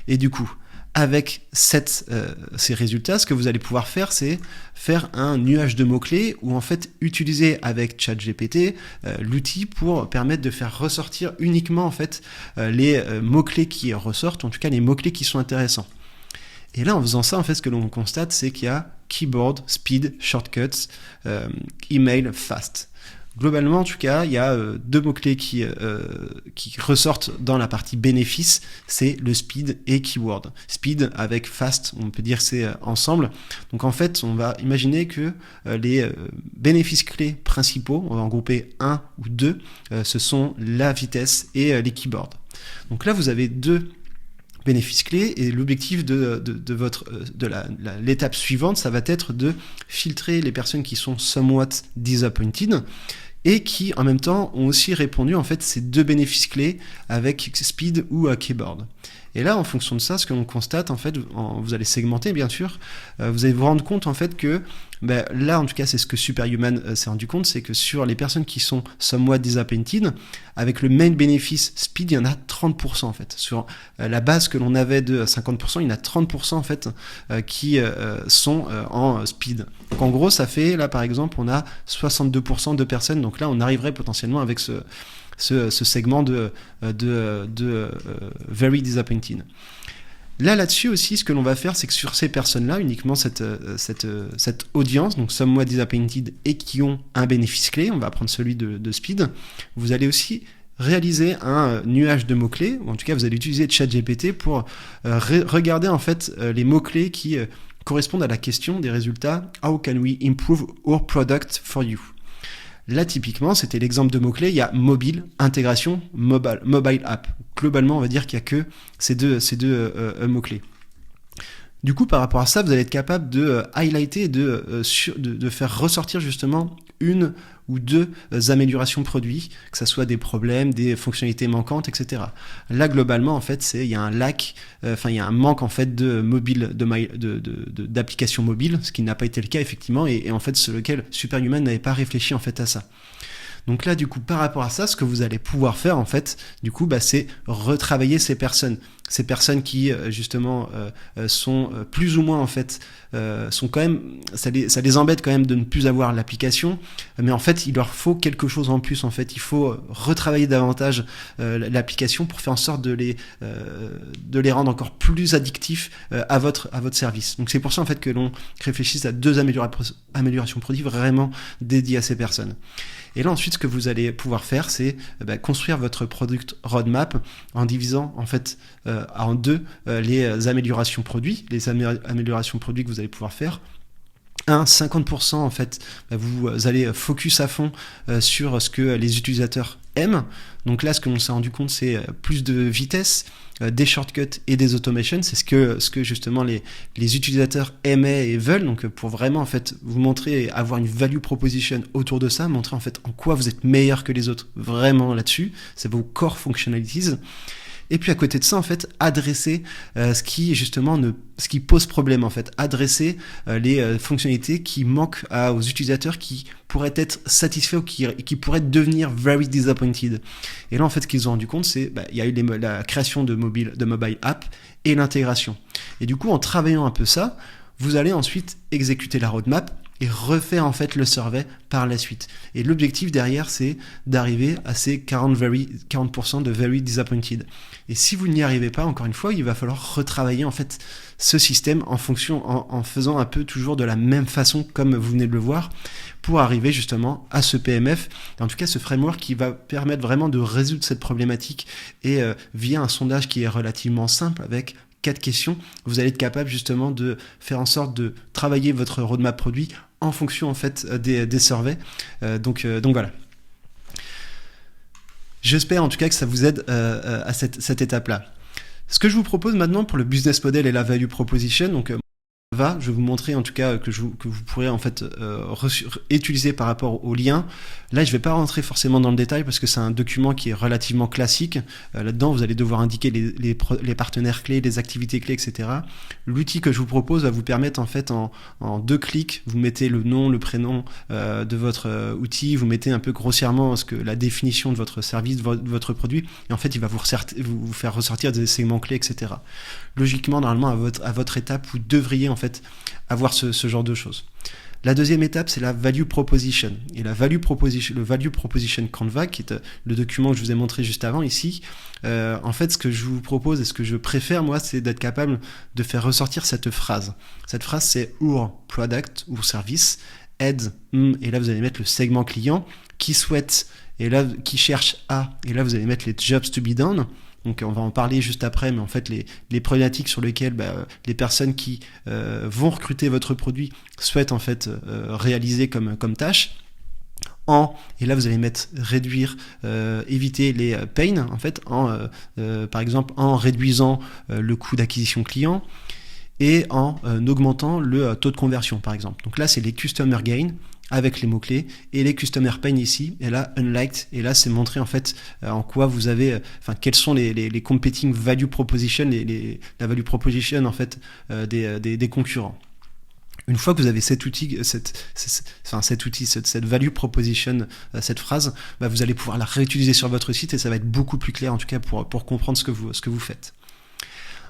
Et du coup, avec ces résultats, ce que vous allez pouvoir faire, c'est faire un nuage de mots-clés ou en fait utiliser avec ChatGPT l'outil pour permettre de faire ressortir uniquement en fait les mots-clés qui ressortent, en tout cas les mots-clés qui sont intéressants. Et là, en faisant ça, en fait, ce que l'on constate, c'est qu'il y a keyboard, speed, shortcuts, email, fast. Globalement, en tout cas, il y a deux mots-clés qui ressortent dans la partie bénéfice, c'est le speed et keyword. Speed avec fast, on peut dire c'est ensemble. Donc en fait, on va imaginer que les bénéfices clés principaux, on va en grouper un ou deux, ce sont la vitesse et les keyboards. Donc là, vous avez deux bénéfices clés et l'objectif de l'étape suivante, ça va être de filtrer les personnes qui sont somewhat disappointed et qui en même temps ont aussi répondu en fait ces deux bénéfices clés avec speed ou keyboard. Et là, en fonction de ça, ce que l'on constate, en fait, vous allez segmenter, bien sûr, vous allez vous rendre compte, en fait, que là, en tout cas, c'est ce que Superhuman s'est rendu compte, c'est que sur les personnes qui sont somewhat disappointed, avec le main bénéfice speed, il y en a 30%, en fait. Sur la base que l'on avait de 50%, il y en a 30%, en fait, qui sont en speed. Donc, en gros, ça fait, là, par exemple, on a 62% de personnes, donc là, on arriverait potentiellement avec ce segment de very disappointed. Là-dessus aussi, ce que l'on va faire, c'est que sur ces personnes-là, uniquement cette audience, donc somewhat disappointed et qui ont un bénéfice clé, on va prendre celui de speed, vous allez aussi réaliser un nuage de mots-clés, ou en tout cas vous allez utiliser ChatGPT pour regarder en fait les mots-clés qui correspondent à la question des résultats « How can we improve our product for you ?» Là, typiquement, c'était l'exemple de mots-clés. Il y a mobile, intégration, mobile app. Globalement, on va dire qu'il n'y a que ces deux mots-clés. Du coup, par rapport à ça, vous allez être capable de highlighter, de faire ressortir justement une ou deux améliorations produits, que ce soit des problèmes, des fonctionnalités manquantes, etc. Là, globalement, en fait, il y a un il y a un manque en fait de mobile, d'applications mobiles, ce qui n'a pas été le cas effectivement, et en fait, sur lequel Superhuman n'avait pas réfléchi en fait à ça. Donc là, du coup, par rapport à ça, ce que vous allez pouvoir faire, en fait, du coup, c'est retravailler ces personnes qui, justement, sont plus ou moins, en fait, sont quand même, ça les embête quand même de ne plus avoir l'application, mais en fait, il leur faut quelque chose en plus, en fait. Il faut retravailler davantage l'application pour faire en sorte de les rendre encore plus addictifs à votre service. Donc c'est pour ça, en fait, que l'on réfléchisse à 2 améliorations produits vraiment dédiées à ces personnes. Et là, ensuite, ce que vous allez pouvoir faire, c'est construire votre product roadmap en divisant, en fait, en 2 les améliorations produits, améliorations produits que vous allez pouvoir faire. 50% en fait, vous allez focus à fond sur ce que les utilisateurs aiment. Donc là, ce que l'on s'est rendu compte, c'est plus de vitesse, des shortcuts et des automations. C'est ce que justement les utilisateurs aimaient et veulent. Donc pour vraiment en fait vous montrer et avoir une value proposition autour de ça, montrer en fait en quoi vous êtes meilleur que les autres vraiment là-dessus. C'est vos core functionalities. Et puis à côté de ça, en fait, adresser ce qui pose problème, en fait, adresser les fonctionnalités qui manquent aux utilisateurs, qui pourraient être satisfaits ou qui pourraient devenir very disappointed. Et là, en fait, ce qu'ils ont rendu compte, c'est il y a eu la création de mobile app et l'intégration. Et du coup, en travaillant un peu ça, vous allez ensuite exécuter la roadmap et refaire en fait le survey par la suite. Et l'objectif derrière, c'est d'arriver à ces 40% de very disappointed. Et si vous n'y arrivez pas, encore une fois, il va falloir retravailler en fait ce système en faisant un peu toujours de la même façon comme vous venez de le voir, pour arriver justement à ce PMF, et en tout cas ce framework qui va permettre vraiment de résoudre cette problématique, et via un sondage qui est relativement simple avec 4 questions, vous allez être capable justement de faire en sorte de travailler votre roadmap produit en fonction en fait des surveys. Donc voilà. J'espère en tout cas que ça vous aide à cette étape-là. Ce que je vous propose maintenant pour le business model et la value proposition, donc je vais vous montrer en tout cas que vous pourrez en fait utiliser par rapport au lien. Là, je ne vais pas rentrer forcément dans le détail parce que c'est un document qui est relativement classique. Là-dedans, vous allez devoir indiquer les partenaires clés, les activités clés, etc. L'outil que je vous propose va vous permettre en fait en 2 clics, vous mettez le nom, le prénom de votre outil, vous mettez un peu grossièrement la définition de votre service, de votre produit, et en fait, il va vous faire ressortir des segments clés, etc. Logiquement, normalement, à votre étape, vous devriez en fait avoir ce genre de choses. La deuxième étape, c'est la value proposition. Et le value proposition Canva, qui est le document que je vous ai montré juste avant ici, en fait, ce que je vous propose et ce que je préfère, moi, c'est d'être capable de faire ressortir cette phrase. Cette phrase, c'est « Our product ou service aide », et là, vous allez mettre le segment client, qui souhaite, et là, qui cherche à, et là, vous allez mettre les jobs to be done. Donc on va en parler juste après, mais en fait les problématiques sur lesquelles les personnes qui vont recruter votre produit souhaitent en fait réaliser comme tâche. Et là vous allez mettre réduire, éviter les pains en fait, par exemple en réduisant le coût d'acquisition client et en augmentant le taux de conversion par exemple. Donc là c'est les customer gain avec les mots-clés, et les customer pain ici, et là unliked, et là c'est montrer en fait en quoi vous avez, quels sont les competing value proposition, la value proposition en fait des concurrents. Une fois que vous avez cet outil, cette value proposition, cette phrase, vous allez pouvoir la réutiliser sur votre site, et ça va être beaucoup plus clair en tout cas pour comprendre ce que vous faites.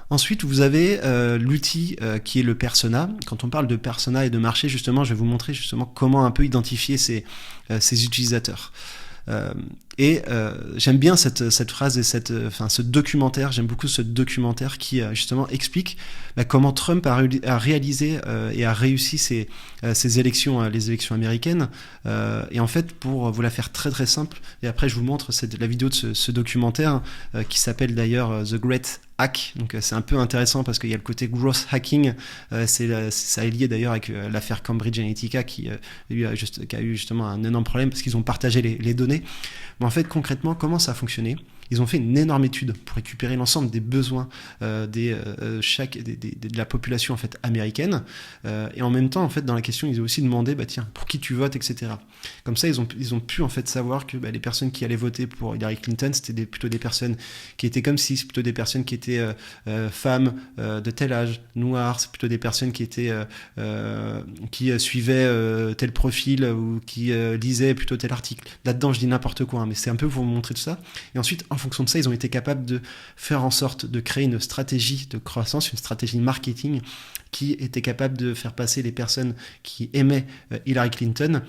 Ensuite, vous avez l'outil qui est le persona. Quand on parle de persona et de marché, justement, je vais vous montrer justement comment un peu identifier ces utilisateurs. J'aime bien cette phrase et ce documentaire. J'aime beaucoup ce documentaire qui justement explique comment Trump a réalisé et a réussi ces élections, les élections américaines. Et en fait, pour vous la faire très très simple, et après je vous montre la vidéo de ce documentaire qui s'appelle d'ailleurs The Great Hack. Donc c'est un peu intéressant parce qu'il y a le côté growth hacking. Ça est lié d'ailleurs avec l'affaire Cambridge Analytica qui a eu justement un énorme problème parce qu'ils ont partagé les données. Mais en fait, concrètement, comment ça a fonctionné ? Ils ont fait une énorme étude pour récupérer l'ensemble des besoins de la population en fait américaine, et en même temps en fait dans la question ils ont aussi demandé tiens, pour qui tu votes, etc. Comme ça ils ont pu en fait savoir que les personnes qui allaient voter pour Hillary Clinton c'était plutôt des personnes qui étaient comme si, c'est plutôt des personnes qui étaient femmes de tel âge, noires, c'est plutôt des personnes qui étaient qui suivaient tel profil ou qui lisaient plutôt tel article. Là-dedans je dis n'importe quoi, mais c'est un peu pour vous montrer tout ça. Et ensuite en fonction de ça, ils ont été capables de faire en sorte de créer une stratégie de croissance, une stratégie de marketing qui était capable de faire passer les personnes qui aimaient Hillary Clinton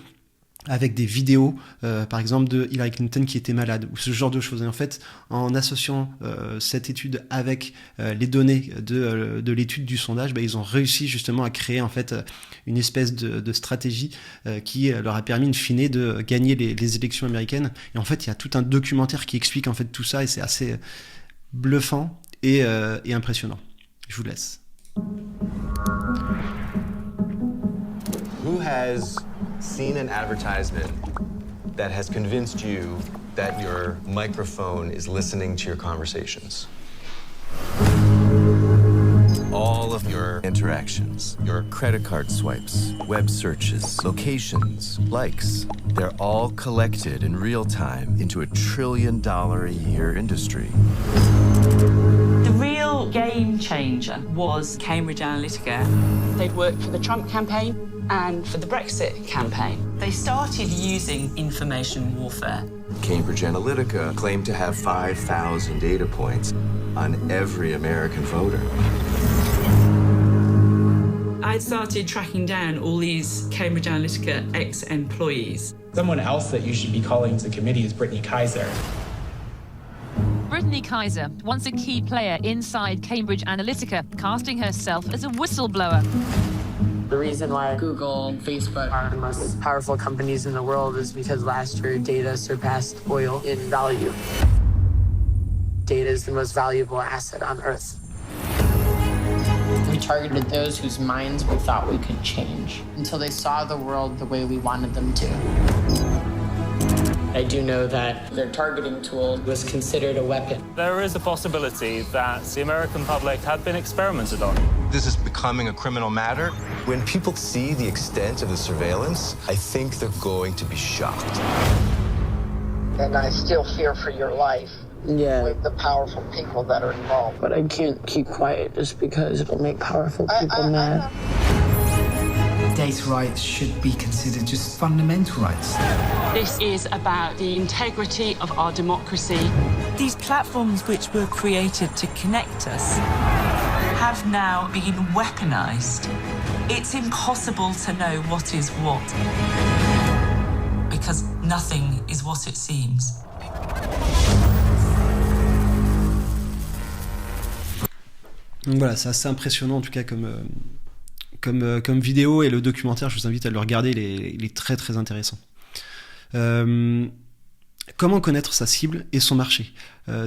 avec des vidéos, par exemple, de Hillary Clinton qui était malade, ou ce genre de choses. Et en fait, en associant cette étude avec les données de l'étude du sondage, ils ont réussi justement à créer en fait une espèce de stratégie qui leur a permis in fine de gagner les élections américaines. Et en fait, il y a tout un documentaire qui explique en fait tout ça, et c'est assez bluffant et impressionnant. Je vous laisse. Who has seen an advertisement that has convinced you that your microphone is listening to your conversations? All of your interactions, your credit card swipes, web searches, locations, likes, they're all collected in real time into $1 trillion a year industry. The real game changer was Cambridge Analytica. They'd worked for the Trump campaign and for the Brexit campaign. They started using information warfare. Cambridge Analytica claimed to have 5,000 data points on every American voter. I started tracking down all these Cambridge Analytica ex-employees. Someone else that you should be calling to the committee is Brittany Kaiser. Brittany Kaiser, once a key player inside Cambridge Analytica, casting herself as a whistleblower. The reason why Google and Facebook are the most powerful companies in the world is because last year data surpassed oil in value. Data is the most valuable asset on Earth. We targeted those whose minds we thought we could change until they saw the world the way we wanted them to. I do know that their targeting tool was considered a weapon. There is a possibility that the American public had been experimented on. This is becoming a criminal matter. When people see the extent of the surveillance, I think they're going to be shocked. And I still fear for your life. Yeah. With the powerful people that are involved. But I can't keep quiet just because it'll make powerful people mad. Data rights should be considered just fundamental rights. This is about the integrity of our democracy. These platforms which were created to connect us have now been weaponized. It's impossible to know what is what, because nothing is what it seems. Donc voilà, c'est assez impressionnant en tout cas comme vidéo, et le documentaire, je vous invite à le regarder, il est très très intéressant. Comment connaître sa cible et son marché ?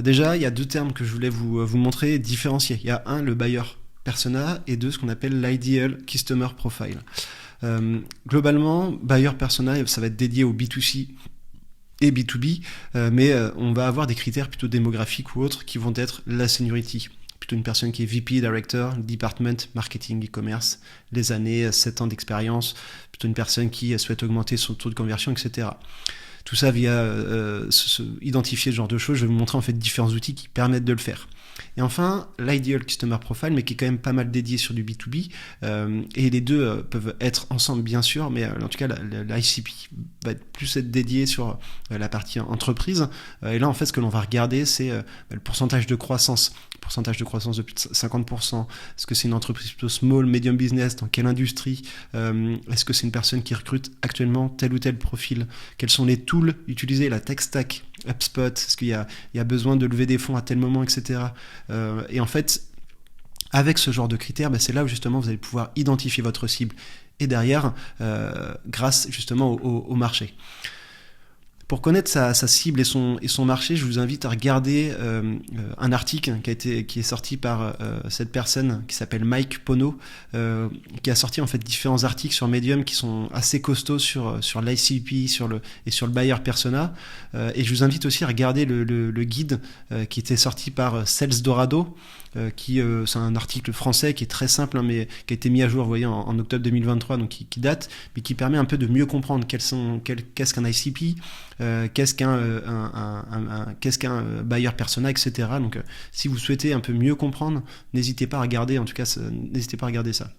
Déjà, il y a deux termes que je voulais vous montrer, différencier. Il y a un, le buyer persona, et deux, ce qu'on appelle l'ideal customer profile. Globalement, buyer persona, ça va être dédié au B2C et B2B, mais on va avoir des critères plutôt démographiques ou autres qui vont être la seniority. Plutôt une personne qui est VP, Director, Department, Marketing, E-commerce, les années, 7 ans d'expérience, plutôt une personne qui souhaite augmenter son taux de conversion, etc. Tout ça via identifier ce genre de choses. Je vais vous montrer en fait différents outils qui permettent de le faire. Et enfin, l'ideal customer profile, mais qui est quand même pas mal dédié sur du B2B, et les deux peuvent être ensemble bien sûr, mais en tout cas l'ICP va plus être dédié sur la partie entreprise, et là en fait ce que l'on va regarder c'est le pourcentage de croissance pourcentage de croissance de plus de 50%, est-ce que c'est une entreprise plutôt small, medium business, dans quelle industrie, est-ce que c'est une personne qui recrute actuellement tel ou tel profil, quels sont les tools utilisés, la tech stack, HubSpot, est-ce qu'il y a besoin de lever des fonds à tel moment, etc. Et en fait, avec ce genre de critères, c'est là où justement vous allez pouvoir identifier votre cible et derrière, grâce justement au marché. Pour connaître sa cible et son marché, je vous invite à regarder un article qui est sorti par cette personne qui s'appelle Mike Pono, qui a sorti en fait différents articles sur Medium qui sont assez costauds sur l'ICP et sur le buyer persona. Et je vous invite aussi à regarder le guide qui était sorti par Sales Dorado, c'est un article français qui est très simple, mais qui a été mis à jour, vous voyez, en octobre 2023, donc qui date, mais qui permet un peu de mieux comprendre qu'est-ce qu'un ICP, qu'est-ce qu'un buyer persona, etc. Donc, si vous souhaitez un peu mieux comprendre, n'hésitez pas à regarder ça.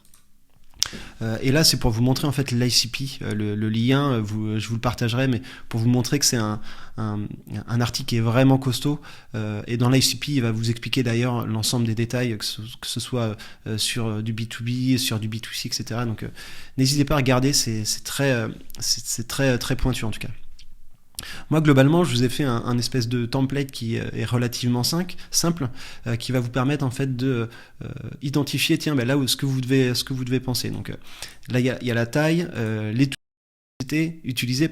Et là, c'est pour vous montrer en fait l'ICP, le lien, je vous le partagerai, mais pour vous montrer que c'est un article qui est vraiment costaud. Et dans l'ICP, il va vous expliquer d'ailleurs l'ensemble des détails, que ce soit sur du B2B, sur du B2C, etc. Donc, n'hésitez pas à regarder, c'est très très pointu en tout cas. Moi, globalement, je vous ai fait un espèce de template qui est relativement simple, qui va vous permettre en fait de identifier, là où ce que vous devez penser. Donc là, il y a la taille, les tools utilisés,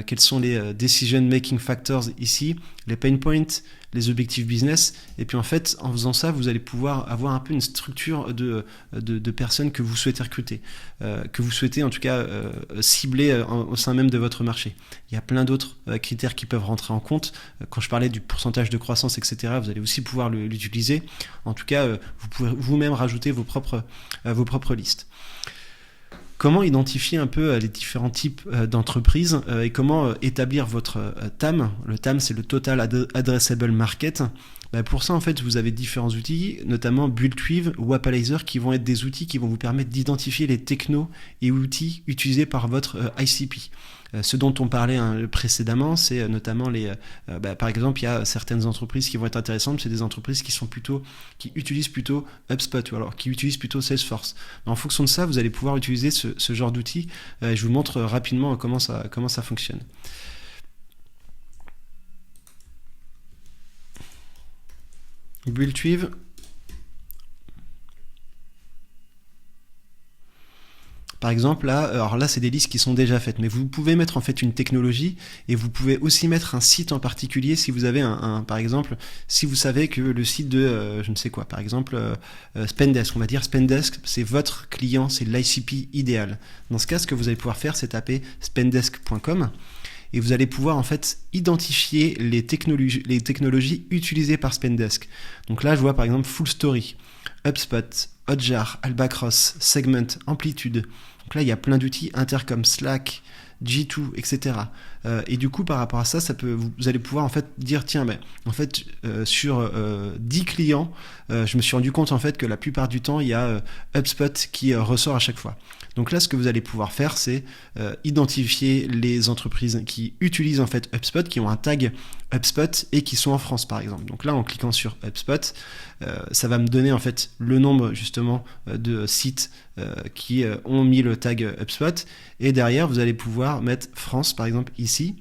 quels sont les decision making factors ici, les pain points, les objectifs business, et puis en fait, en faisant ça, vous allez pouvoir avoir un peu une structure de personnes que vous souhaitez recruter, que vous souhaitez en tout cas cibler au sein même de votre marché. Il y a plein d'autres critères qui peuvent rentrer en compte. Quand je parlais du pourcentage de croissance, etc., vous allez aussi pouvoir l'utiliser. En tout cas, vous pouvez vous-même rajouter vos propres listes. Comment identifier un peu les différents types d'entreprises et comment établir votre TAM. Le TAM, c'est le Total Addressable Market. Pour ça, en fait, vous avez différents outils, notamment Bulltweave ou Appalizer, qui vont être des outils qui vont vous permettre d'identifier les technos et outils utilisés par votre ICP. Ce dont on parlait précédemment, c'est notamment par exemple, il y a certaines entreprises qui vont être intéressantes, c'est des entreprises qui utilisent plutôt HubSpot ou alors qui utilisent plutôt Salesforce. En fonction de ça, vous allez pouvoir utiliser ce genre d'outils. Je vous montre rapidement comment ça fonctionne. Bulltweave. Par exemple, là, c'est des listes qui sont déjà faites, mais vous pouvez mettre en fait une technologie et vous pouvez aussi mettre un site en particulier si vous avez par exemple, si vous savez que le site de, je ne sais quoi, par exemple, Spendesk, on va dire Spendesk, c'est votre client, c'est l'ICP idéal. Dans ce cas, ce que vous allez pouvoir faire, c'est taper spendesk.com et vous allez pouvoir en fait identifier les technologies utilisées par Spendesk. Donc là, je vois par exemple Full Story, HubSpot, Hotjar, Albacross, Segment, Amplitude. Donc là, il y a plein d'outils, Intercom, Slack, G2, etc. Et du coup, par rapport à ça, vous allez pouvoir en fait dire, tiens, sur 10 clients, je me suis rendu compte en fait que la plupart du temps, il y a HubSpot qui ressort à chaque fois. Donc là, ce que vous allez pouvoir faire, c'est identifier les entreprises qui utilisent en fait HubSpot, qui ont un tag HubSpot et qui sont en France, par exemple. Donc là, en cliquant sur HubSpot, ça va me donner en fait le nombre justement de sites qui ont mis le tag HubSpot. Et derrière, vous allez pouvoir mettre France, par exemple, ici.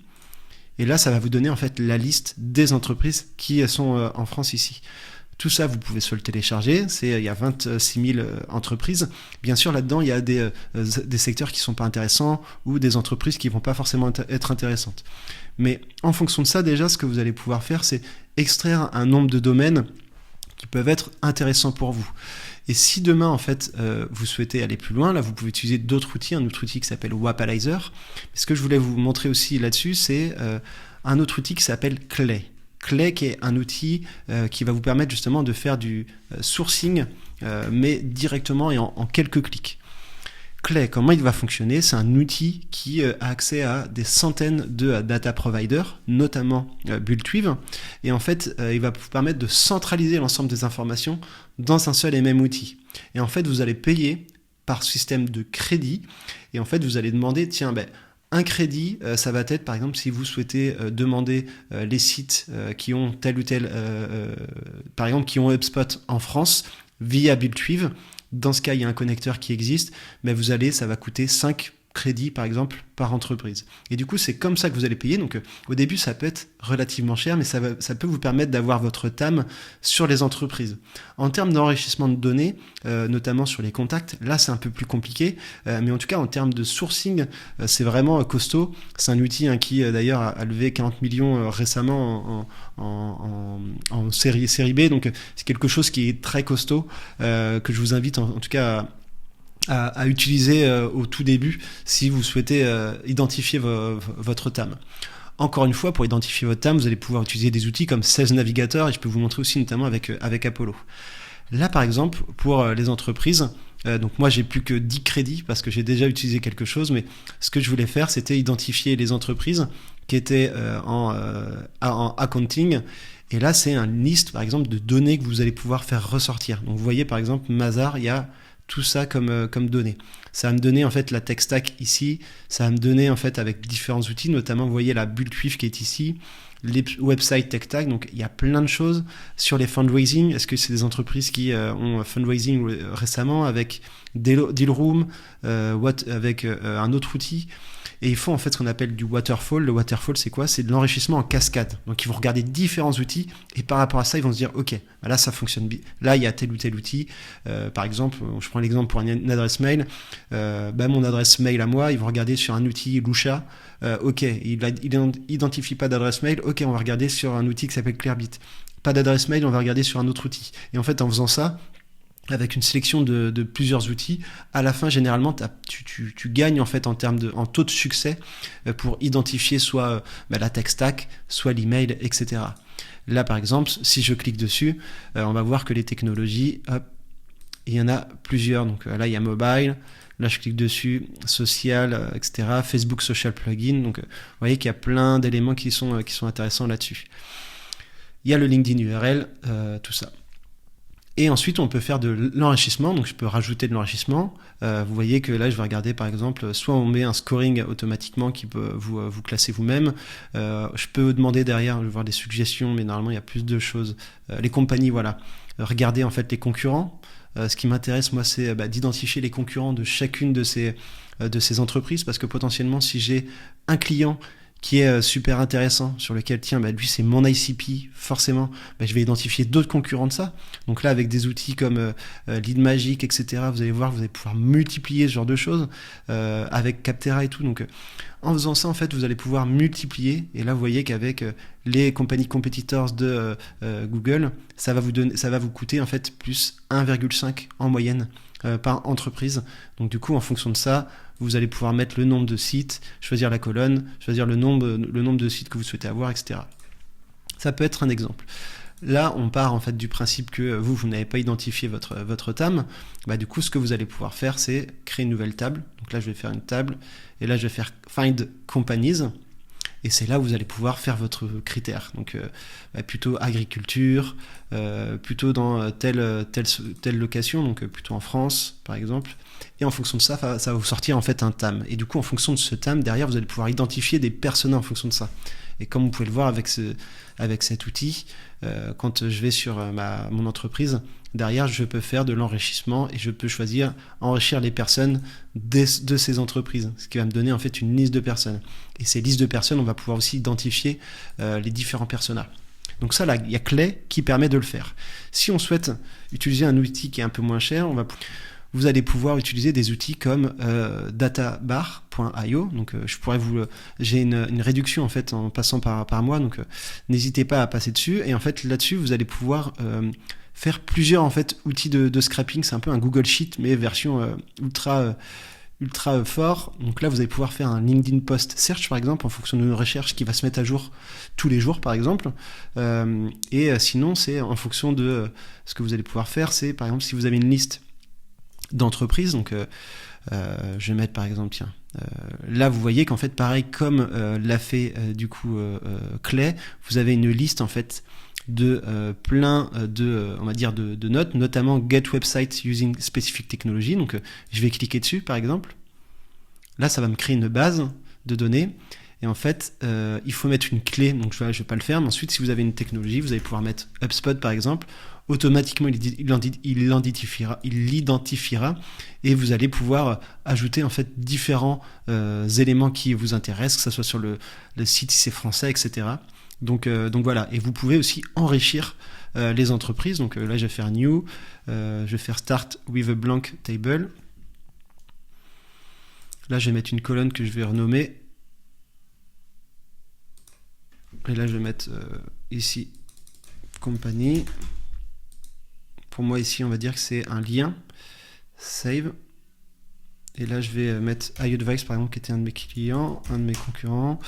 Et là, ça va vous donner en fait la liste des entreprises qui sont en France ici. Tout ça, vous pouvez se le télécharger. Il y a 26 000 entreprises. Bien sûr, là-dedans, il y a des secteurs qui ne sont pas intéressants ou des entreprises qui ne vont pas forcément être intéressantes. Mais en fonction de ça, déjà, ce que vous allez pouvoir faire, c'est extraire un nombre de domaines qui peuvent être intéressants pour vous. Et si demain, en fait, vous souhaitez aller plus loin, là, vous pouvez utiliser d'autres outils, un autre outil qui s'appelle Wapalizer. Ce que je voulais vous montrer aussi là-dessus, c'est un autre outil qui s'appelle Clay. Clay, qui est un outil qui va vous permettre justement de faire du sourcing, mais directement et en quelques clics. Clay, comment il va fonctionner? C'est un outil qui a accès à des centaines de data providers, notamment Bulltweave, et en fait, il va vous permettre de centraliser l'ensemble des informations dans un seul et même outil. Et en fait, vous allez payer par système de crédit, et en fait, vous allez demander, tiens, Un crédit, ça va être par exemple si vous souhaitez demander les sites qui ont tel ou tel, par exemple qui ont HubSpot en France via Buildweave. Dans ce cas, il y a un connecteur qui existe, mais ça va coûter 5 crédits par exemple par entreprise. Et du coup, c'est comme ça que vous allez payer. Donc au début, ça peut être relativement cher, mais ça peut vous permettre d'avoir votre TAM sur les entreprises. En termes d'enrichissement de données, notamment sur les contacts, là c'est un peu plus compliqué, mais en tout cas en termes de sourcing, c'est vraiment costaud. C'est un outil qui d'ailleurs a levé 40 millions récemment en série B, donc c'est quelque chose qui est très costaud, que je vous invite en tout cas à utiliser au tout début si vous souhaitez identifier votre TAM. Encore une fois, pour identifier votre TAM, vous allez pouvoir utiliser des outils comme Sales Navigator, et je peux vous montrer aussi notamment avec Apollo. Là par exemple, pour les entreprises, donc moi j'ai plus que 10 crédits parce que j'ai déjà utilisé quelque chose, mais ce que je voulais faire, c'était identifier les entreprises qui étaient en accounting. Et là c'est une liste par exemple de données que vous allez pouvoir faire ressortir. Donc vous voyez par exemple Mazar, il y a tout ça comme données. Ça va me donner en fait la tech stack ici, ça va me donner en fait avec différents outils, notamment vous voyez la Buildweave qui est ici, les websites tech tag, donc il y a plein de choses sur les fundraising. Est-ce que c'est des entreprises qui ont fundraising récemment avec Dealroom, avec un autre outil, et ils font en fait ce qu'on appelle du waterfall. Le waterfall, c'est quoi? C'est de l'enrichissement en cascade. Donc ils vont regarder différents outils et par rapport à ça, ils vont se dire ok, là ça fonctionne bien. Là il y a tel ou tel outil. Par exemple, je prends l'exemple pour une adresse mail. Mon adresse mail à moi, ils vont regarder sur un outil Lusha. Ok, il identifie pas d'adresse mail. Ok, on va regarder sur un outil qui s'appelle Clearbit. Pas d'adresse mail, on va regarder sur un autre outil. Et en fait, en faisant ça, avec une sélection de plusieurs outils, à la fin généralement tu gagnes en fait en taux de succès pour identifier soit la tech stack, soit l'email, etc. Là par exemple, si je clique dessus, on va voir que les technologies, hop, il y en a plusieurs. Donc là il y a mobile, là je clique dessus, social, etc. Facebook Social Plugin. Donc vous voyez qu'il y a plein d'éléments qui sont intéressants là-dessus. Il y a le LinkedIn URL, tout ça. Et ensuite, on peut faire de l'enrichissement, donc je peux rajouter de l'enrichissement. Vous voyez que là, je vais regarder par exemple, soit on met un scoring automatiquement qui peut vous classer vous-même. Je peux demander derrière, je vais voir des suggestions, mais normalement, il y a plus de choses. Les compagnies, voilà. Regardez en fait les concurrents. Ce qui m'intéresse, moi, c'est d'identifier les concurrents de chacune de ces entreprises, parce que potentiellement, si j'ai un client qui est super intéressant, sur lequel, lui c'est mon ICP, forcément, je vais identifier d'autres concurrents de ça. Donc là, avec des outils comme LeadMagic, etc., vous allez voir, vous allez pouvoir multiplier ce genre de choses, avec Capterra et tout. Donc en faisant ça, en fait, vous allez pouvoir multiplier. Et là, vous voyez qu'avec les compagnies competitors de Google, ça va vous coûter en fait plus 1,5 en moyenne par entreprise. Donc du coup, en fonction de ça, vous allez pouvoir mettre le nombre de sites, choisir la colonne, choisir le nombre de sites que vous souhaitez avoir, etc. Ça peut être un exemple. Là, on part en fait du principe que vous n'avez pas identifié votre TAM. Du coup, ce que vous allez pouvoir faire, c'est créer une nouvelle table. Donc là, je vais faire une table, et là, je vais faire Find Companies. Et c'est là où vous allez pouvoir faire votre critère. Donc plutôt agriculture, plutôt dans telle location, donc plutôt en France par exemple. Et en fonction de ça, ça va vous sortir en fait un TAM. Et du coup, en fonction de ce TAM, derrière, vous allez pouvoir identifier des personas en fonction de ça. Et comme vous pouvez le voir avec cet outil, quand je vais sur mon entreprise, derrière, je peux faire de l'enrichissement et je peux choisir enrichir les personnes de ces entreprises, ce qui va me donner en fait une liste de personnes. Et ces listes de personnes, on va pouvoir aussi identifier les différents personas. Donc ça, là, il y a Clay qui permet de le faire. Si on souhaite utiliser un outil qui est un peu moins cher, vous allez pouvoir utiliser des outils comme databar.io. Donc j'ai une réduction en fait en passant par moi, donc n'hésitez pas à passer dessus. Et en fait là-dessus, vous allez pouvoir faire plusieurs en fait outils de scrapping. C'est un peu un Google Sheet mais version ultra fort. Donc là, vous allez pouvoir faire un LinkedIn Post Search, par exemple, en fonction d'une recherche qui va se mettre à jour tous les jours, par exemple. Sinon, c'est en fonction de ce que vous allez pouvoir faire. C'est, par exemple, si vous avez une liste d'entreprises, donc je vais mettre, par exemple, là, vous voyez qu'en fait, pareil, comme l'a fait Clay, vous avez une liste, en fait, de plein on va dire de notes, notamment Get Websites Using Specific Technology. Donc je vais cliquer dessus par exemple. Là ça va me créer une base de données. Et en fait, il faut mettre une clé. Donc, je vais pas le faire. Mais ensuite, si vous avez une technologie, vous allez pouvoir mettre HubSpot, par exemple. Automatiquement, il l'identifiera et vous allez pouvoir ajouter en fait différents éléments qui vous intéressent, que ce soit sur le site si c'est français, etc. Donc voilà. Et vous pouvez aussi enrichir les entreprises. Donc là, je vais faire New. Je vais faire Start with a blank table. Là, je vais mettre une colonne que je vais renommer. Et là, je vais mettre ici compagnie. Pour moi, ici, on va dire que c'est un lien. Save. Et là, je vais mettre iAdvice, par exemple, qui était un de mes clients, un de mes concurrents,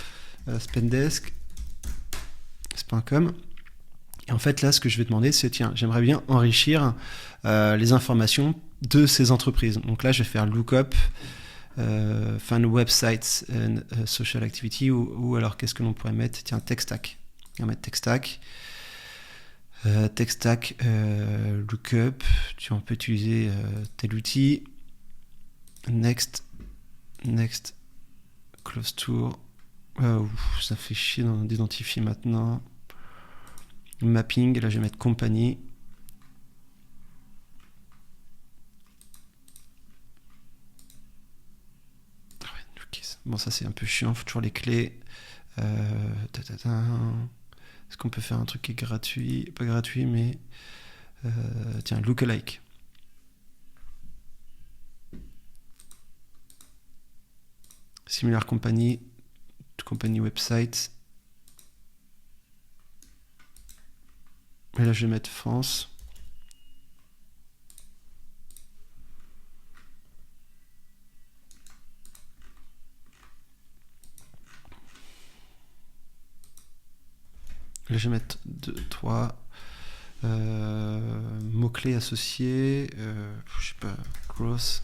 Spendesk, .com. Et en fait, là, ce que je vais demander, c'est, tiens, j'aimerais bien enrichir les informations de ces entreprises. Donc là, je vais faire lookup, find websites and social activity, ou alors, qu'est-ce que l'on pourrait mettre? Tiens, tech stack. On va mettre tech stack. Tech stack, lookup, on peut utiliser tel outil. Next, close tour. Ça fait chier d'identifier maintenant. Mapping, là je vais mettre compagnie. Bon, ça c'est un peu chiant, faut toujours les clés. Est-ce qu'on peut faire un truc qui est gratuit? Pas gratuit, mais tiens, lookalike. Similar company website. Et là, je vais mettre France. Là, je vais mettre 2, 3 mots-clés associés. Je sais pas, gross.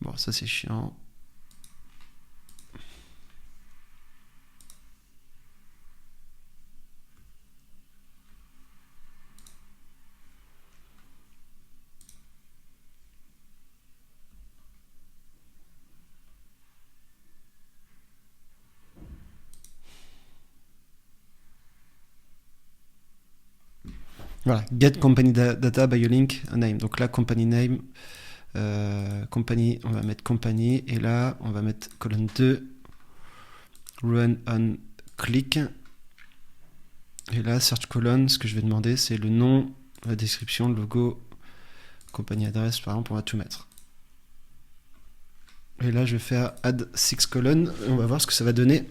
Bon, ça c'est chiant. Voilà, get company data by a link a name. Donc là, company name, company, on va mettre compagnie, et là, on va mettre colonne 2, run on click. Et là, search colonne, ce que je vais demander, c'est le nom, la description, le logo, compagnie adresse, par exemple, on va tout mettre. Et là, je vais faire add 6 colonnes, et on va voir ce que ça va donner.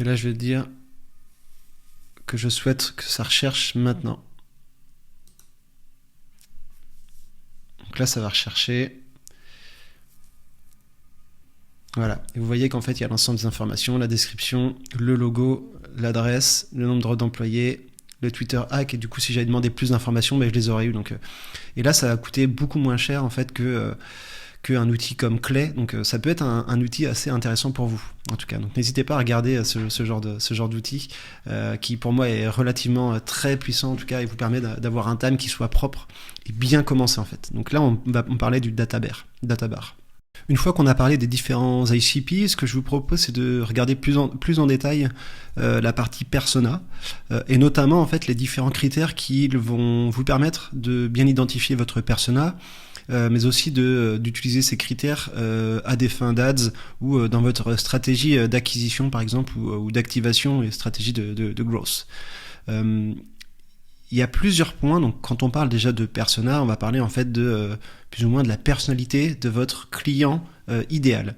Et là, je vais dire que je souhaite que ça recherche maintenant. Donc là, ça va rechercher. Voilà. Et vous voyez qu'en fait, il y a l'ensemble des informations, la description, le logo, l'adresse, le nombre d'employés, le Twitter hack. Et du coup, si j'avais demandé plus d'informations, ben, je les aurais eu. Donc, et là, ça va coûter beaucoup moins cher en fait qu'un outil comme Clay. Donc ça peut être un outil assez intéressant pour vous, en tout cas. Donc n'hésitez pas à regarder ce genre d'outil qui pour moi est relativement très puissant en tout cas, et vous permet d'avoir un thème qui soit propre et bien commencé en fait. Donc là on parlait du databar. Une fois qu'on a parlé des différents ICP, ce que je vous propose, c'est de regarder plus en détail la partie persona, et notamment en fait les différents critères qui vont vous permettre de bien identifier votre persona, mais aussi d'utiliser ces critères à des fins d'ads ou dans votre stratégie d'acquisition par exemple, ou d'activation et stratégie de growth. Il y a plusieurs points. Donc quand on parle déjà de persona, on va parler en fait de plus ou moins de la personnalité de votre client idéal.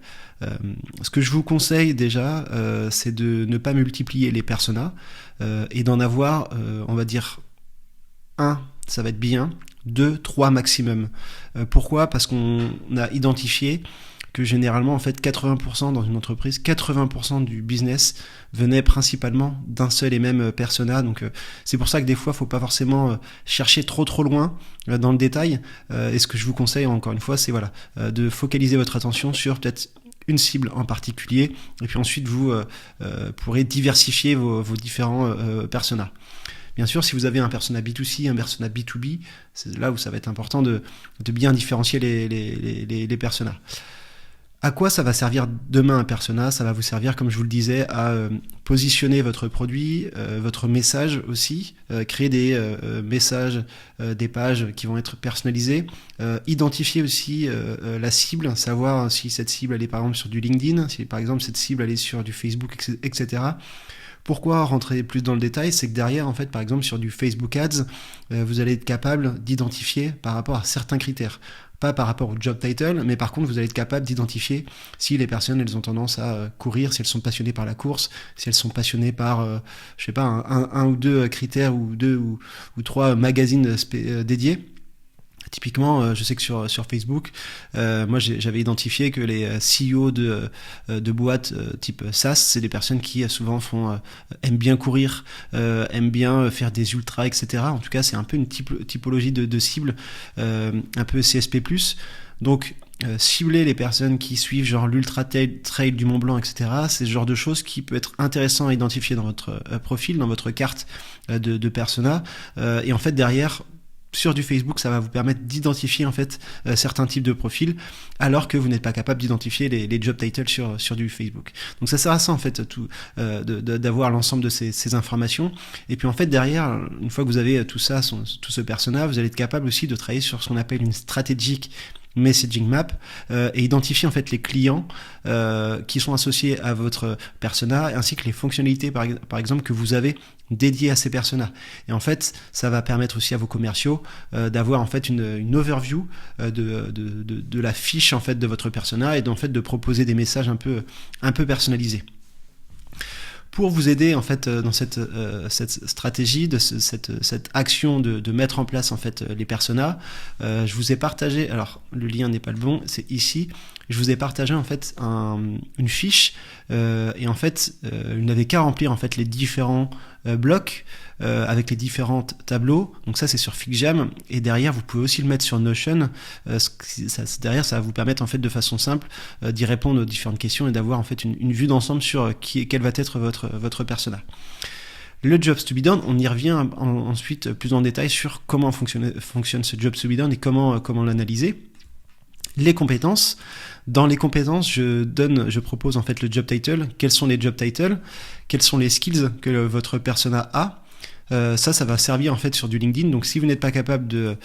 Ce que je vous conseille déjà, c'est de ne pas multiplier les personas et d'en avoir, on va dire, 1, ça va être bien, 2, 3 maximum. Pourquoi ? Parce qu'on a identifié que généralement en fait 80% dans une entreprise, 80% du business venait principalement d'un seul et même persona. Donc c'est pour ça que des fois faut pas forcément chercher trop loin dans le détail. Et ce que je vous conseille encore une fois, c'est de focaliser votre attention sur peut-être une cible en particulier, et puis ensuite vous pourrez diversifier vos différents personas. Bien sûr, si vous avez un persona B2C, un persona B2B, c'est là où ça va être important de bien différencier les personas. À quoi ça va servir demain un persona ? Ça va vous servir, comme je vous le disais, à positionner votre produit, votre message aussi, créer des messages, des pages qui vont être personnalisées, identifier aussi la cible, savoir si cette cible elle est par exemple sur du LinkedIn, si par exemple cette cible elle est sur du Facebook, etc. Pourquoi rentrer plus dans le détail ? C'est que derrière, en fait, par exemple, sur du Facebook Ads, vous allez être capable d'identifier par rapport à certains critères. Pas par rapport au job title, mais par contre, vous allez être capable d'identifier si les personnes, elles ont tendance à courir, si elles sont passionnées par la course, si elles sont passionnées par, un ou deux critères ou deux ou trois magazines dédiés. Typiquement, je sais que sur Facebook, moi j'avais identifié que les CEO de boîtes type SaaS, c'est des personnes qui souvent aiment bien courir, aiment bien faire des ultras, etc. En tout cas, c'est un peu une typologie de cible, un peu CSP+. Donc, cibler les personnes qui suivent genre l'ultra trail du Mont Blanc, etc. C'est ce genre de choses qui peut être intéressant à identifier dans votre profil, dans votre carte de persona. Et en fait, derrière, sur du Facebook, ça va vous permettre d'identifier en fait certains types de profils, alors que vous n'êtes pas capable d'identifier les job titles sur du Facebook. Donc ça sert à ça en fait d'avoir l'ensemble de ces informations. Et puis en fait derrière, une fois que vous avez tout ça, tout ce persona, vous allez être capable aussi de travailler sur ce qu'on appelle une stratégique messaging map et identifier en fait les clients qui sont associés à votre persona, ainsi que les fonctionnalités par exemple que vous avez dédiées à ces personas. Et en fait, ça va permettre aussi à vos commerciaux d'avoir en fait une overview de la fiche en fait de votre persona, et en fait de proposer des messages un peu personnalisés. Pour vous aider en fait dans cette stratégie, cette action de mettre en place en fait les personas, je vous ai partagé, alors le lien n'est pas le bon, c'est ici, je vous ai partagé en fait une fiche et en fait vous n'avez qu'à remplir en fait les différents blocs avec les différents tableaux. Donc ça c'est sur FigJam, et derrière vous pouvez aussi le mettre sur Notion. Derrière ça va vous permettre en fait de façon simple d'y répondre aux différentes questions et d'avoir en fait une vue d'ensemble sur quel va être votre persona. Le Jobs to be done, on y revient ensuite plus en détail sur comment fonctionne ce Jobs to be done et comment l'analyser. Les compétences. Dans les compétences, je propose en fait le job title. Quels sont les job titles ? Quels sont les skills que votre persona a ? Ça va servir en fait sur du LinkedIn. Donc si vous n'êtes pas capable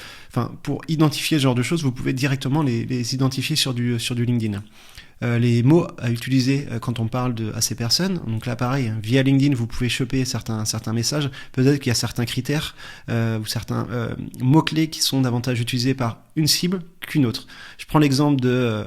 pour identifier ce genre de choses, vous pouvez directement les identifier sur du LinkedIn. Les mots à utiliser quand on parle à ces personnes. Donc là, pareil, via LinkedIn, vous pouvez choper certains messages. Peut-être qu'il y a certains critères ou certains mots-clés qui sont davantage utilisés par une cible qu'une autre. Je prends l'exemple de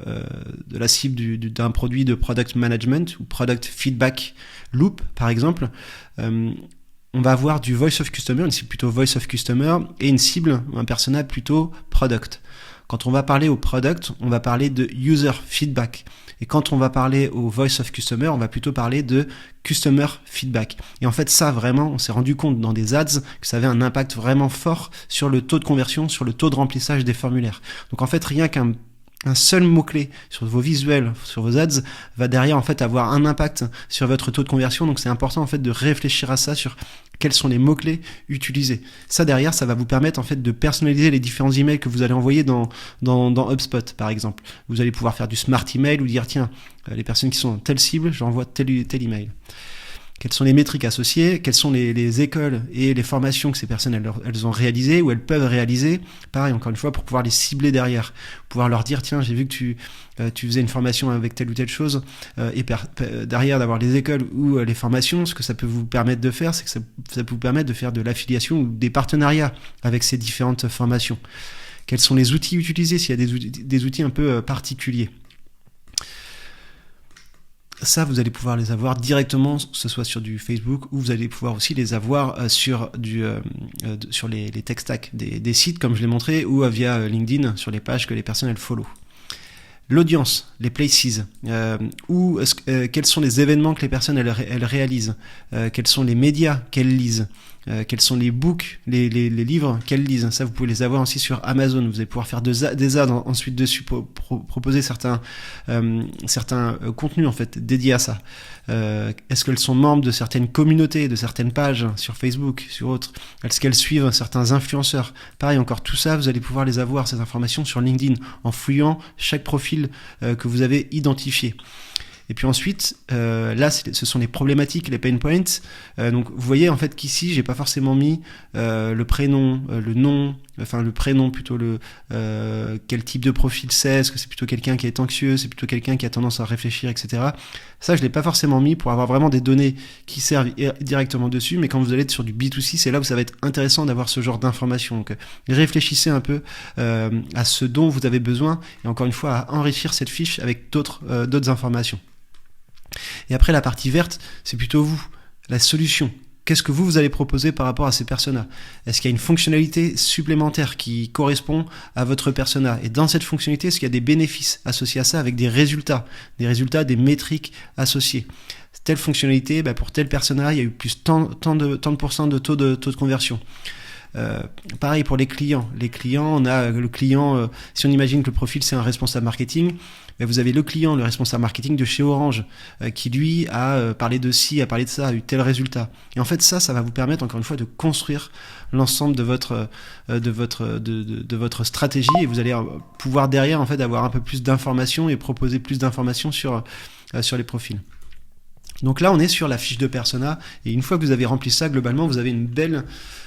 la cible d'un produit de product management ou product feedback loop, par exemple. On va avoir du voice of customer, une cible plutôt voice of customer, et une cible, un persona plutôt product. Quand on va parler au product, on va parler de user feedback. Et quand on va parler au voice of customer, on va plutôt parler de customer feedback. Et en fait, ça vraiment, on s'est rendu compte dans des ads que ça avait un impact vraiment fort sur le taux de conversion, sur le taux de remplissage des formulaires. Donc en fait, rien qu'un seul mot-clé sur vos visuels, sur vos ads, va derrière en fait avoir un impact sur votre taux de conversion. Donc c'est important en fait de réfléchir à ça, sur quels sont les mots-clés utilisés. Ça derrière, ça va vous permettre en fait de personnaliser les différents emails que vous allez envoyer dans HubSpot par exemple. Vous allez pouvoir faire du smart email ou dire tiens, les personnes qui sont dans telle cible, j'envoie tel email. Quelles sont les métriques associées, quelles sont les écoles et les formations que ces personnes elles ont réalisées ou elles peuvent réaliser. Pareil, encore une fois, pour pouvoir les cibler derrière. Pouvoir leur dire, tiens, j'ai vu que tu faisais une formation avec telle ou telle chose. Et derrière, d'avoir les écoles ou les formations, ce que ça peut vous permettre de faire, c'est que ça peut vous permettre de faire de l'affiliation ou des partenariats avec ces différentes formations. Quels sont les outils utilisés, s'il y a des outils un peu particuliers. Ça, vous allez pouvoir les avoir directement, que ce soit sur du Facebook, ou vous allez pouvoir aussi les avoir sur les tech stacks des sites, comme je l'ai montré, ou via LinkedIn, sur les pages que les personnes elles follow. L'audience, les places, quels sont les événements que les personnes elles réalisent, quels sont les médias qu'elles lisent, quels sont les books, les livres qu'elles lisent. Ça, vous pouvez les avoir aussi sur Amazon. Vous allez pouvoir faire des ads ensuite dessus pour proposer certains contenus en fait dédiés à ça. Est-ce qu'elles sont membres de certaines communautés, de certaines pages sur Facebook, sur autres? Est-ce qu'elles suivent certains influenceurs? Pareil, encore tout ça, vous allez pouvoir les avoir, ces informations, sur LinkedIn, en fouillant chaque profil que vous avez identifié. Et puis ensuite, là, ce sont les problématiques, les pain points. Donc, vous voyez en fait qu'ici, j'ai pas forcément mis le prénom, le nom, enfin le prénom plutôt, quel type de profil c'est. Est-ce que c'est plutôt quelqu'un qui est anxieux, c'est plutôt quelqu'un qui a tendance à réfléchir, etc. Ça, je l'ai pas forcément mis pour avoir vraiment des données qui servent directement dessus. Mais quand vous allez être sur du B2C, c'est là où ça va être intéressant d'avoir ce genre d'informations. Donc, réfléchissez un peu à ce dont vous avez besoin et encore une fois à enrichir cette fiche avec d'autres informations. Et après, la partie verte, c'est plutôt vous, la solution. Qu'est-ce que vous allez proposer par rapport à ces personas? Est-ce qu'il y a une fonctionnalité supplémentaire qui correspond à votre persona? Et dans cette fonctionnalité, est-ce qu'il y a des bénéfices associés à ça avec des résultats, des métriques associées? Telle fonctionnalité, pour tel persona, il y a eu plus tant de pourcents de taux de conversion. Pareil pour les clients. Les clients, on a le client, si on imagine que le profil c'est un responsable marketing, vous avez le client, le responsable marketing de chez Orange, qui lui a parlé de ci, a parlé de ça, a eu tel résultat. Et en fait ça va vous permettre encore une fois de construire l'ensemble de votre stratégie, et vous allez pouvoir derrière en fait avoir un peu plus d'informations et proposer plus d'informations sur les profils. Donc là, on est sur la fiche de persona, et une fois que vous avez rempli ça, globalement, vous avez une belle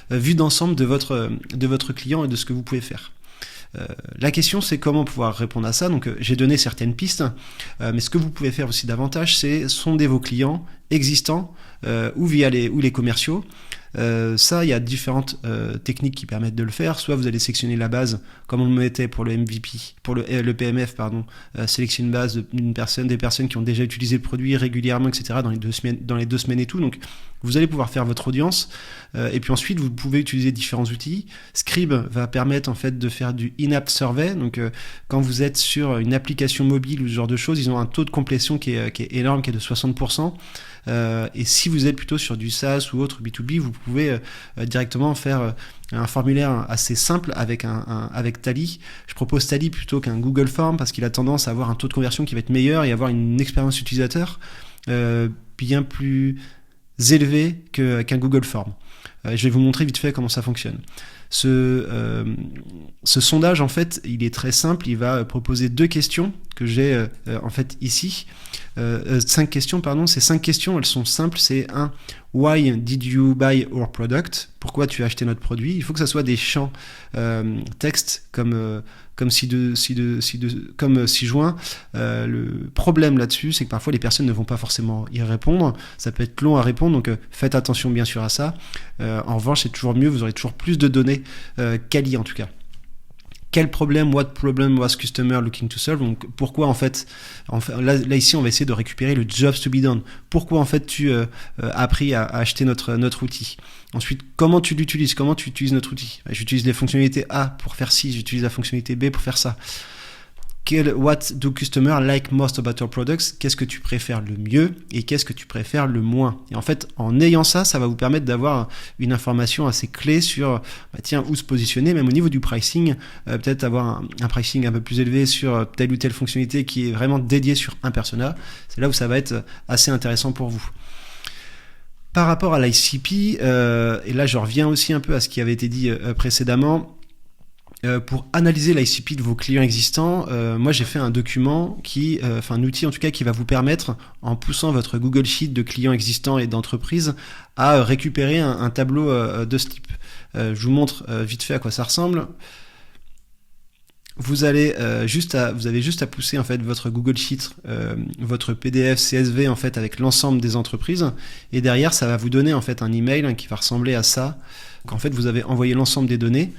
vue d'ensemble de votre client et de ce que vous pouvez faire. La question, c'est comment pouvoir répondre à ça. Donc, j'ai donné certaines pistes, mais ce que vous pouvez faire aussi davantage, c'est sonder vos clients existants ou les commerciaux. Ça, il y a différentes techniques qui permettent de le faire. Soit vous allez sélectionner la base, comme on le mettait pour le MVP, pour le PMF, sélectionner une base des personnes qui ont déjà utilisé le produit régulièrement, etc. dans les 2 semaines et tout. Donc, vous allez pouvoir faire votre audience, et puis ensuite vous pouvez utiliser différents outils. Scribe va permettre en fait de faire du in-app survey. Donc, quand vous êtes sur une application mobile ou ce genre de choses, ils ont un taux de complétion qui est énorme, qui est de 60%. Et si vous êtes plutôt sur du SaaS ou autre B2B, vous pouvez directement faire un formulaire assez simple avec Tally. Je propose Tally plutôt qu'un Google Form parce qu'il a tendance à avoir un taux de conversion qui va être meilleur et avoir une expérience utilisateur bien plus élevé qu'un Google Form. Je vais vous montrer vite fait comment ça fonctionne. Ce sondage, en fait, il est très simple. Il va proposer 2 questions que j'ai en fait ici. 5 questions, pardon. Ces 5 questions, elles sont simples. C'est Why did you buy our product? Pourquoi tu as acheté notre produit? Il faut que ça soit des champs texte comme ci-joint. Le problème là-dessus, c'est que parfois les personnes ne vont pas forcément y répondre. Ça peut être long à répondre, donc faites attention bien sûr à ça. En revanche, c'est toujours mieux, vous aurez toujours plus de données quali en tout cas. Quel problème, what problem was customer looking to solve? Donc pourquoi en fait là ici on va essayer de récupérer le jobs to be done. Pourquoi en fait tu as appris à acheter notre outil? Ensuite, comment tu l'utilises? Comment tu utilises notre outil? J'utilise les fonctionnalités A pour faire ci, j'utilise la fonctionnalité B pour faire ça. What do customers like most about your products? Qu'est-ce que tu préfères le mieux et qu'est-ce que tu préfères le moins? Et en fait, en ayant ça va vous permettre d'avoir une information assez clé sur où se positionner, même au niveau du pricing, peut-être avoir un pricing un peu plus élevé sur telle ou telle fonctionnalité qui est vraiment dédiée sur un persona. C'est là où ça va être assez intéressant pour vous. Par rapport à l'ICP, et là je reviens aussi un peu à ce qui avait été dit précédemment, pour analyser l'ICP de vos clients existants, moi j'ai fait un document un outil en tout cas qui va vous permettre, en poussant votre Google Sheet de clients existants et d'entreprises, à récupérer un tableau de ce type. Je vous montre vite fait à quoi ça ressemble. Vous avez juste à pousser en fait votre Google Sheet, votre PDF CSV en fait avec l'ensemble des entreprises, et derrière ça va vous donner en fait un email qui va ressembler à ça. Donc, en fait vous avez envoyé l'ensemble des données.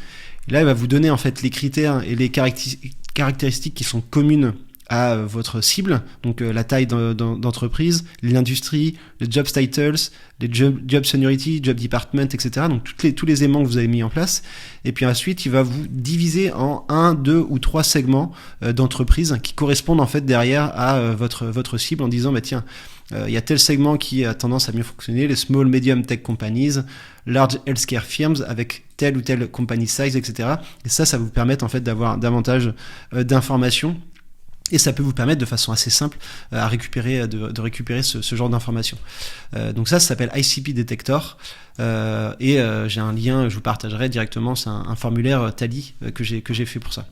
Et là, il va vous donner en fait les critères et les caractéristiques qui sont communes à votre cible, donc la taille d'entreprise, l'industrie, les job titles, les job seniority, job department, etc. Donc tous les éléments que vous avez mis en place. Et puis ensuite, il va vous diviser en 1, 2 ou 3 segments d'entreprise qui correspondent en fait derrière à votre cible en disant bah tiens, il y a tel segment qui a tendance à mieux fonctionner, les small, medium tech companies, large healthcare firms avec telle ou telle company size, etc. Et ça va vous permettre en fait d'avoir davantage d'informations. Et ça peut vous permettre de façon assez simple à récupérer, de récupérer ce genre d'informations. Donc ça s'appelle ICP Detector. Et j'ai un lien, je vous partagerai directement, c'est un formulaire Tally que j'ai fait pour ça.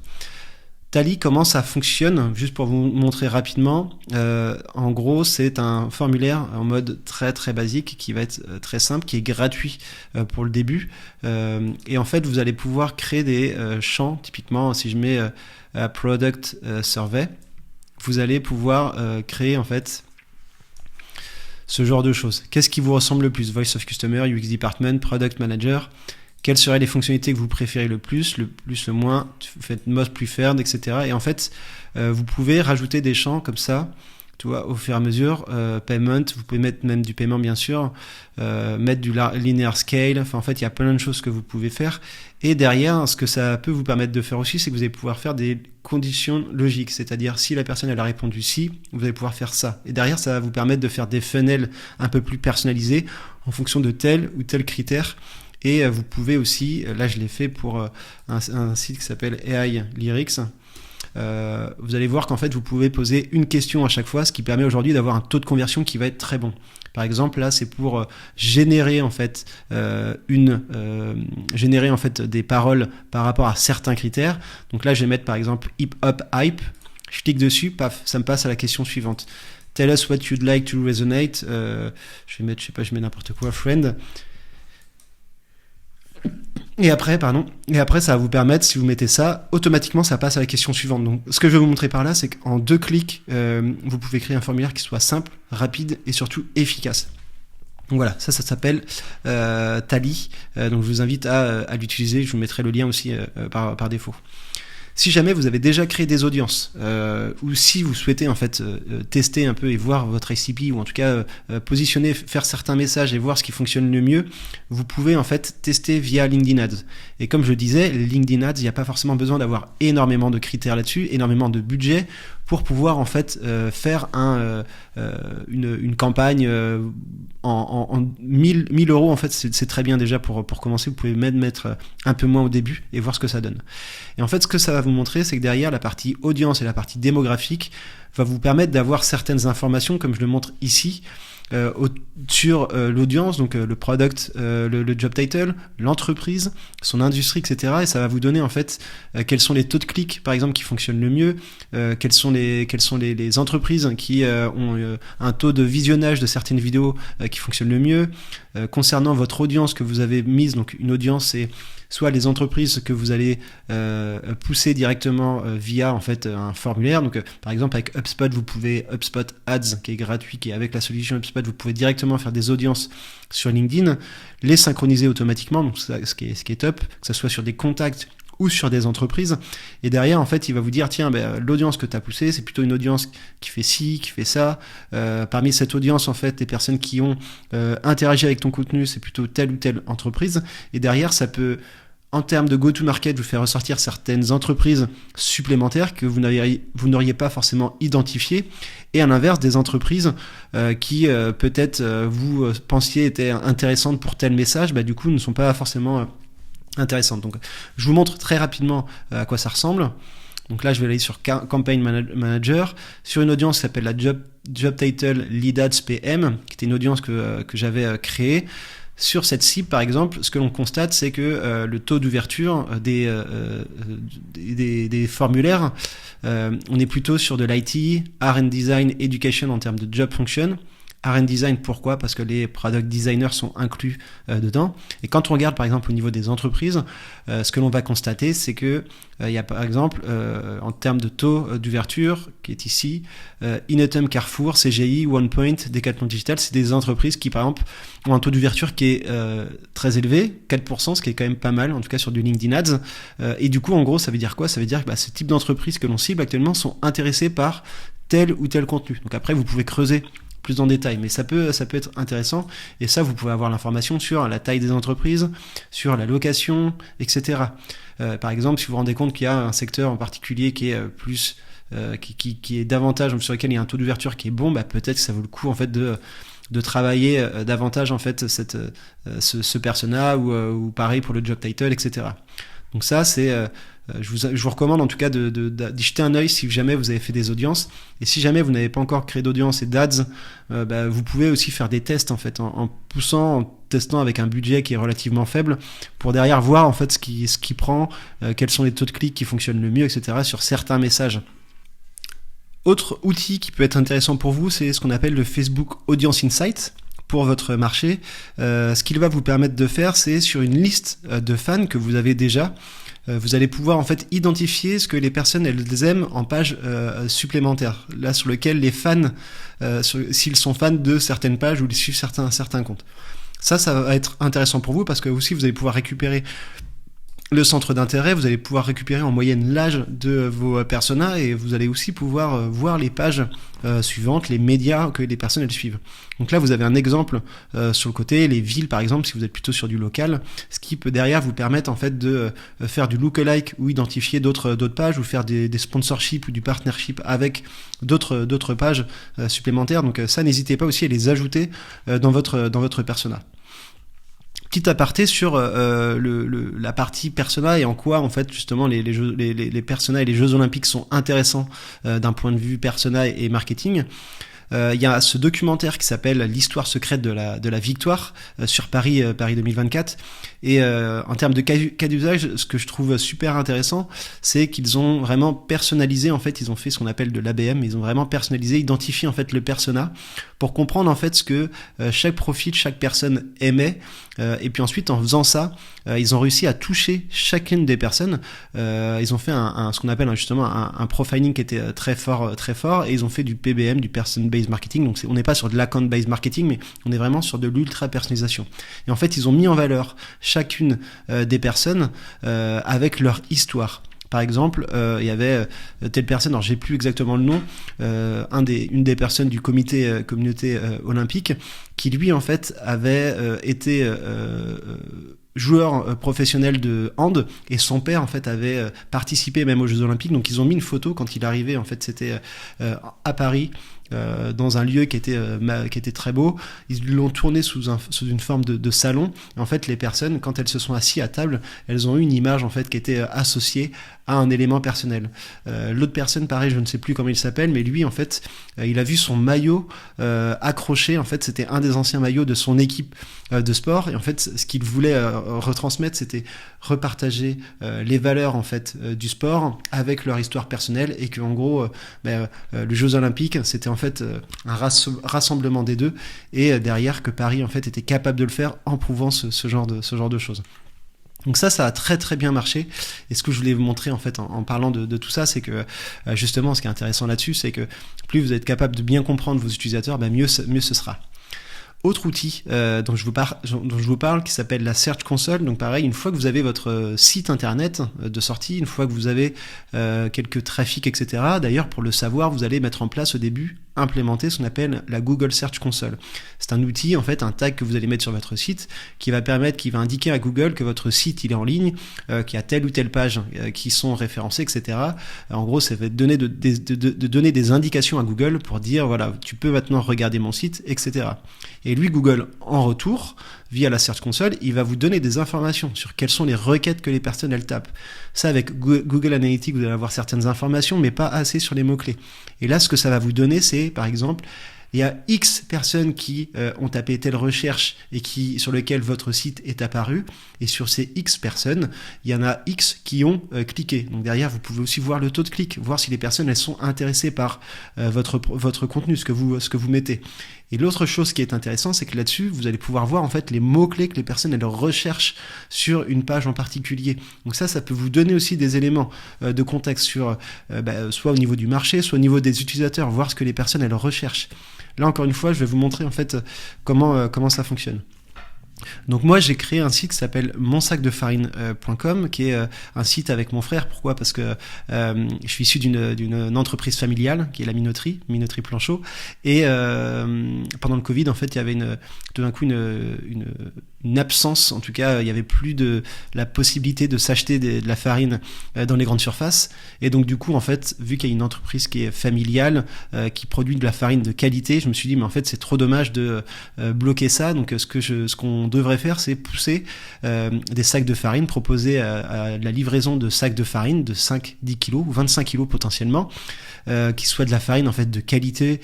Tally, comment ça fonctionne? Juste pour vous montrer rapidement. En gros, c'est un formulaire en mode très très basique qui va être très simple, qui est gratuit pour le début. Et en fait, vous allez pouvoir créer des champs. Typiquement, si je mets Product Survey, vous allez pouvoir créer en fait ce genre de choses. Qu'est-ce qui vous ressemble le plus? Voice of Customer, UX Department, Product Manager. Quelles seraient les fonctionnalités que vous préférez le plus, le moins, vous faites most preferred, etc. Et en fait, vous pouvez rajouter des champs comme ça, tu vois, au fur et à mesure. Payment, vous pouvez mettre même du paiement, bien sûr, mettre du linear scale. Enfin, en fait, il y a plein de choses que vous pouvez faire. Et derrière, ce que ça peut vous permettre de faire aussi, c'est que vous allez pouvoir faire des conditions logiques. C'est-à-dire, si la personne elle a répondu si, vous allez pouvoir faire ça. Et derrière, ça va vous permettre de faire des funnels un peu plus personnalisés en fonction de tel ou tel critère. Et vous pouvez aussi, là je l'ai fait pour un site qui s'appelle AI Lyrics, vous allez voir qu'en fait vous pouvez poser une question à chaque fois, ce qui permet aujourd'hui d'avoir un taux de conversion qui va être très bon. Par exemple, là c'est pour générer en fait générer en fait des paroles par rapport à certains critères. Donc là je vais mettre par exemple hip hop hype, je clique dessus, paf, ça me passe à la question suivante. Tell us what you'd like to resonate. Je vais mettre, je mets n'importe quoi, friend. Et après, ça va vous permettre, si vous mettez ça, automatiquement, ça passe à la question suivante. Donc, ce que je vais vous montrer par là, c'est qu'en 2 clics, vous pouvez créer un formulaire qui soit simple, rapide et surtout efficace. Donc voilà, ça s'appelle Tally. Donc, je vous invite à l'utiliser. Je vous mettrai le lien aussi par défaut. Si jamais vous avez déjà créé des audiences, ou si vous souhaitez en fait tester un peu et voir votre ICP, ou en tout cas positionner, faire certains messages et voir ce qui fonctionne le mieux, vous pouvez en fait tester via LinkedIn Ads. Et comme je le disais, LinkedIn Ads, il n'y a pas forcément besoin d'avoir énormément de critères là-dessus, énormément de budget pour pouvoir en fait faire une campagne en 1000 euros. En fait, c'est très bien déjà pour commencer. Vous pouvez même mettre un peu moins au début et voir ce que ça donne. Et en fait, ce que ça va vous montrer, c'est que derrière, la partie audience et la partie démographique va vous permettre d'avoir certaines informations, comme je le montre ici, sur l'audience, donc le product, le job title, l'entreprise, son industrie, etc. Et ça va vous donner en fait quels sont les taux de clics, par exemple, qui fonctionnent le mieux, quelles sont les entreprises qui ont un taux de visionnage de certaines vidéos qui fonctionnent le mieux. Concernant votre audience que vous avez mise, donc une audience, c'est soit les entreprises que vous allez pousser directement via en fait un formulaire. Donc par exemple avec HubSpot, vous pouvez HubSpot Ads qui est gratuit, qui est avec la solution HubSpot, vous pouvez directement faire des audiences sur LinkedIn, les synchroniser automatiquement, donc ça, ce qui est top, que ce soit sur des contacts ou sur des entreprises. Et derrière, en fait, il va vous dire, tiens, l'audience que tu as poussée, c'est plutôt une audience qui fait ci, qui fait ça. Parmi cette audience, en fait, les personnes qui ont interagi avec ton contenu, c'est plutôt telle ou telle entreprise. Et derrière, ça peut, en termes de go-to-market, vous faire ressortir certaines entreprises supplémentaires que vous n'auriez pas forcément identifiées. Et à l'inverse, des entreprises qui, peut-être, vous pensiez étaient intéressantes pour tel message, du coup, ne sont pas forcément intéressante. Donc, je vous montre très rapidement à quoi ça ressemble. Donc là, je vais aller sur Campaign Manager, sur une audience qui s'appelle la Job Title Lead Ads PM, qui était une audience que j'avais créée. Sur cette cible, par exemple, ce que l'on constate, c'est que le taux d'ouverture des formulaires, on est plutôt sur de l'IT, Art and Design, Education en termes de Job Function. R&D design, pourquoi ? Parce que les product designers sont inclus dedans. Et quand on regarde par exemple au niveau des entreprises, ce que l'on va constater, c'est que il y a par exemple en termes de taux d'ouverture qui est ici, Inetum, Carrefour, CGI, OnePoint, Decathlon Digital, c'est des entreprises qui par exemple ont un taux d'ouverture qui est très élevé, 4%, ce qui est quand même pas mal, en tout cas sur du LinkedIn Ads. Et du coup, en gros, ça veut dire quoi ? Ça veut dire que ce type d'entreprises que l'on cible actuellement sont intéressés par tel ou tel contenu. Donc après, vous pouvez creuser plus en détail, mais ça peut être intéressant, et ça, vous pouvez avoir l'information sur la taille des entreprises, sur la location, etc. Par exemple, si vous vous rendez compte qu'il y a un secteur en particulier qui est plus qui est davantage, sur lequel il y a un taux d'ouverture qui est bon, peut-être que ça vaut le coup en fait de travailler davantage en fait ce persona ou pareil pour le job title, etc. Donc ça, c'est je vous recommande en tout cas d'y jeter un œil si jamais vous avez fait des audiences, et si jamais vous n'avez pas encore créé d'audience et d'ads, vous pouvez aussi faire des tests en fait en testant avec un budget qui est relativement faible, pour derrière voir en fait ce qui prend, quels sont les taux de clics qui fonctionnent le mieux, etc. sur certains messages. Autre outil qui peut être intéressant pour vous, c'est ce qu'on appelle le Facebook Audience Insight pour votre marché. Ce qu'il va vous permettre de faire, c'est sur une liste de fans que vous avez déjà, vous allez pouvoir en fait identifier ce que les personnes elles aiment en page supplémentaire, là sur lequel les fans, s'ils sont fans de certaines pages ou ils suivent certains comptes. Ça va être intéressant pour vous parce que aussi vous allez pouvoir récupérer le centre d'intérêt, vous allez pouvoir récupérer en moyenne l'âge de vos personas, et vous allez aussi pouvoir voir les pages suivantes, les médias que les personnes elles suivent. Donc là vous avez un exemple sur le côté, les villes par exemple, si vous êtes plutôt sur du local, ce qui peut derrière vous permettre en fait de faire du lookalike ou identifier d'autres pages, ou faire des sponsorships ou du partnership avec d'autres pages supplémentaires. Donc ça, n'hésitez pas aussi à les ajouter dans votre persona. Petit aparté sur la partie persona et en quoi en fait justement les personas et les Jeux Olympiques sont intéressants d'un point de vue persona et marketing. Il y a ce documentaire qui s'appelle L'histoire secrète de la victoire sur Paris 2024, et en termes de cas d'usage, ce que je trouve super intéressant, c'est qu'ils ont vraiment personnalisé, en fait ils ont fait ce qu'on appelle de l'ABM, ils ont vraiment personnalisé, identifié en fait le persona pour comprendre en fait ce que chaque profil, chaque personne aimait, et puis ensuite en faisant ça, ils ont réussi à toucher chacune des personnes. Ils ont fait ce qu'on appelle justement un profiling qui était très fort, et ils ont fait du PBM, du person-based marketing. Donc on n'est pas sur de l'account-based marketing, mais on est vraiment sur de l'ultra-personnalisation. Et en fait, ils ont mis en valeur chacune des personnes avec leur histoire. Par exemple, il y avait telle personne, alors j'ai plus exactement le nom, une des personnes du communauté olympique, qui lui en fait avait été joueur professionnel de hand, et son père en fait avait participé même aux Jeux Olympiques. Donc ils ont mis une photo quand il arrivait, en fait c'était à Paris, dans un lieu qui était très beau. Ils l'ont tourné sous une forme de salon, et en fait les personnes, quand elles se sont assises à table, elles ont eu une image en fait qui était associée à un élément personnel. L'autre personne, pareil, je ne sais plus comment il s'appelle, mais lui en fait il a vu son maillot accroché, en fait c'était un des anciens maillots de son équipe de sport, et en fait ce qu'il voulait retransmettre, c'était repartager les valeurs en fait du sport avec leur histoire personnelle, et que en gros les Jeux Olympiques c'était en fait un rassemblement des deux, et derrière que Paris en fait était capable de le faire en prouvant ce genre de choses. Donc ça a très très bien marché, et ce que je voulais vous montrer en fait en parlant de tout ça, c'est que justement ce qui est intéressant là-dessus, c'est que plus vous êtes capable de bien comprendre vos utilisateurs, mieux ce sera. Autre outil dont je vous parle, qui s'appelle la Search Console. Donc pareil, une fois que vous avez votre site internet de sortie, une fois que vous avez quelques trafics, etc. D'ailleurs, pour le savoir, vous allez mettre en place au début, implémenter ce qu'on appelle la Google Search Console. C'est un outil, en fait, un tag que vous allez mettre sur votre site, qui va indiquer à Google que votre site il est en ligne, qu'il y a telle ou telle page qui sont référencées, etc. En gros, ça va donner donner des indications à Google pour dire voilà, tu peux maintenant regarder mon site, etc. Et lui, Google, en retour, via la Search Console, il va vous donner des informations sur quelles sont les requêtes que les personnes elles tapent. Ça, avec Google Analytics, vous allez avoir certaines informations, mais pas assez sur les mots-clés. Et là, ce que ça va vous donner, c'est, par exemple, il y a X personnes qui ont tapé telle recherche et sur lequel votre site est apparu, et sur ces X personnes, il y en a X qui ont cliqué. Donc derrière, vous pouvez aussi voir le taux de clic, voir si les personnes elles sont intéressées par votre contenu, ce que vous mettez. Et l'autre chose qui est intéressante, c'est que là-dessus, vous allez pouvoir voir en fait les mots-clés que les personnes elles recherchent sur une page en particulier. Donc ça peut vous donner aussi des éléments de contexte sur soit au niveau du marché, soit au niveau des utilisateurs, voir ce que les personnes elles recherchent. Là encore une fois, je vais vous montrer en fait comment ça fonctionne. Donc moi j'ai créé un site qui s'appelle monsacdefarine.com qui est un site avec mon frère. Pourquoi ? Parce que je suis issu d'une entreprise familiale qui est la Minoterie Planchot, et pendant le Covid en fait il y avait tout d'un coup une absence, en tout cas il y avait plus de la possibilité de s'acheter de la farine dans les grandes surfaces, et donc du coup en fait vu qu'il y a une entreprise qui est familiale qui produit de la farine de qualité, je me suis dit mais en fait c'est trop dommage de bloquer ça. Donc ce qu'on devrait faire, c'est pousser des sacs de farine, proposer à la livraison de sacs de farine de 5-10 kilos ou 25 kilos potentiellement, qui soit de la farine en fait de qualité,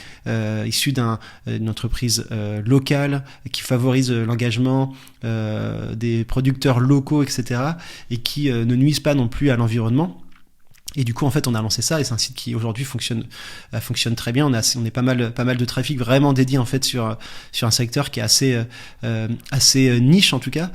issue d'une entreprise locale, qui favorise l'engagement des producteurs locaux, etc., et qui ne nuisent pas non plus à l'environnement. Et du coup, en fait, on a lancé ça, et c'est un site qui aujourd'hui fonctionne très bien. On est pas mal de trafic vraiment dédié en fait sur un secteur qui est assez niche en tout cas.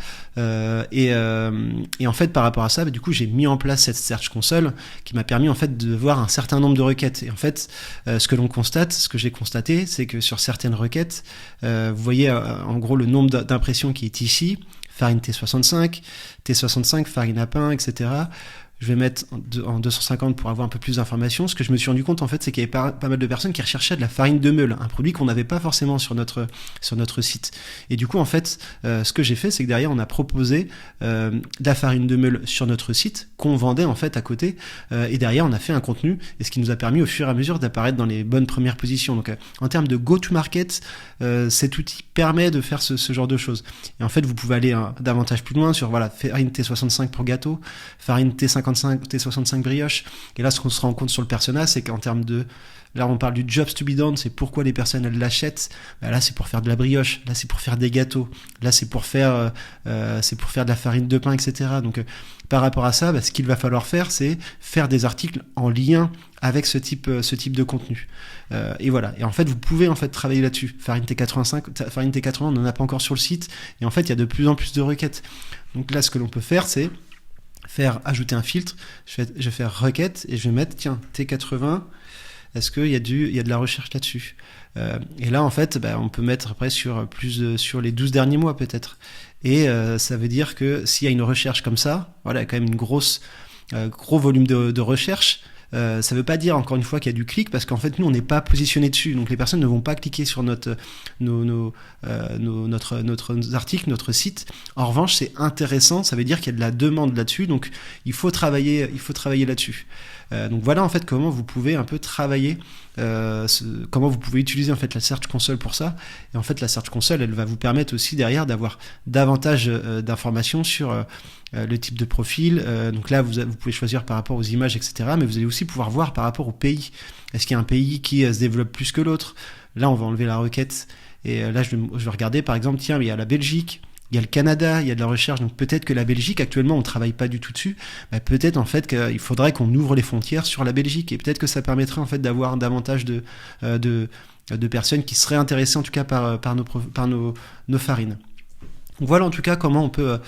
Et en fait, par rapport à ça, du coup, j'ai mis en place cette Search Console qui m'a permis en fait de voir un certain nombre de requêtes. Et en fait, ce que j'ai constaté, c'est que sur certaines requêtes, vous voyez en gros le nombre d'impressions qui est ici, farine T65, farine à pain, etc. Je vais mettre en 250 pour avoir un peu plus d'informations. Ce que je me suis rendu compte en fait, c'est qu'il y avait pas mal de personnes qui recherchaient de la farine de meule, un produit qu'on n'avait pas forcément sur notre site. Et du coup en fait, ce que j'ai fait, c'est que derrière on a proposé de la farine de meule sur notre site qu'on vendait en fait à côté, et derrière on a fait un contenu, et ce qui nous a permis au fur et à mesure d'apparaître dans les bonnes premières positions. Donc en termes de go-to-market, cet outil permet de faire ce genre de choses. Et en fait vous pouvez aller davantage plus loin sur farine T65 pour gâteau, farine T65 brioche. Et là, ce qu'on se rend compte sur le persona, c'est qu'en termes de... Là, on parle du jobs to be done, c'est pourquoi les personnes elles l'achètent. Là, c'est pour faire de la brioche. Là, c'est pour faire des gâteaux. Là, c'est pour faire de la farine de pain, etc. Donc, par rapport à ça, ce qu'il va falloir faire, c'est faire des articles en lien avec ce type de contenu. Et voilà. Et en fait, vous pouvez en fait travailler là-dessus. Farine T80, on n'en a pas encore sur le site. Et en fait, il y a de plus en plus de requêtes. Donc là, ce que l'on peut faire, c'est ajouter un filtre. Je vais faire requête et je vais mettre T80. Est-ce qu'il y a de la recherche là-dessus? Et là en fait on peut mettre après sur les 12 derniers mois peut-être. Et ça veut dire que s'il y a une recherche comme ça, voilà, quand même une gros volume de recherche. Ça veut pas dire encore une fois qu'il y a du clic, parce qu'en fait nous on n'est pas positionné dessus, donc les personnes ne vont pas cliquer sur notre article, notre site. En revanche c'est intéressant, ça veut dire qu'il y a de la demande là-dessus, donc il faut travailler là-dessus. Donc voilà en fait comment vous pouvez un peu travailler, comment vous pouvez utiliser en fait la Search Console pour ça. Et en fait la Search Console elle va vous permettre aussi derrière d'avoir davantage d'informations sur le type de profil. Donc là vous pouvez choisir par rapport aux images, etc. Mais vous allez aussi pouvoir voir par rapport au pays. Est-ce qu'il y a un pays qui se développe plus que l'autre? Là on va enlever la requête, et là je vais regarder par exemple, tiens, il y a la Belgique, il y a le Canada, il y a de la recherche, donc peut-être que la Belgique, actuellement, on travaille pas du tout dessus, peut-être en fait qu'il faudrait qu'on ouvre les frontières sur la Belgique, et peut-être que ça permettrait en fait d'avoir davantage de personnes qui seraient intéressées en tout cas par nos farines. Donc voilà en tout cas comment on peut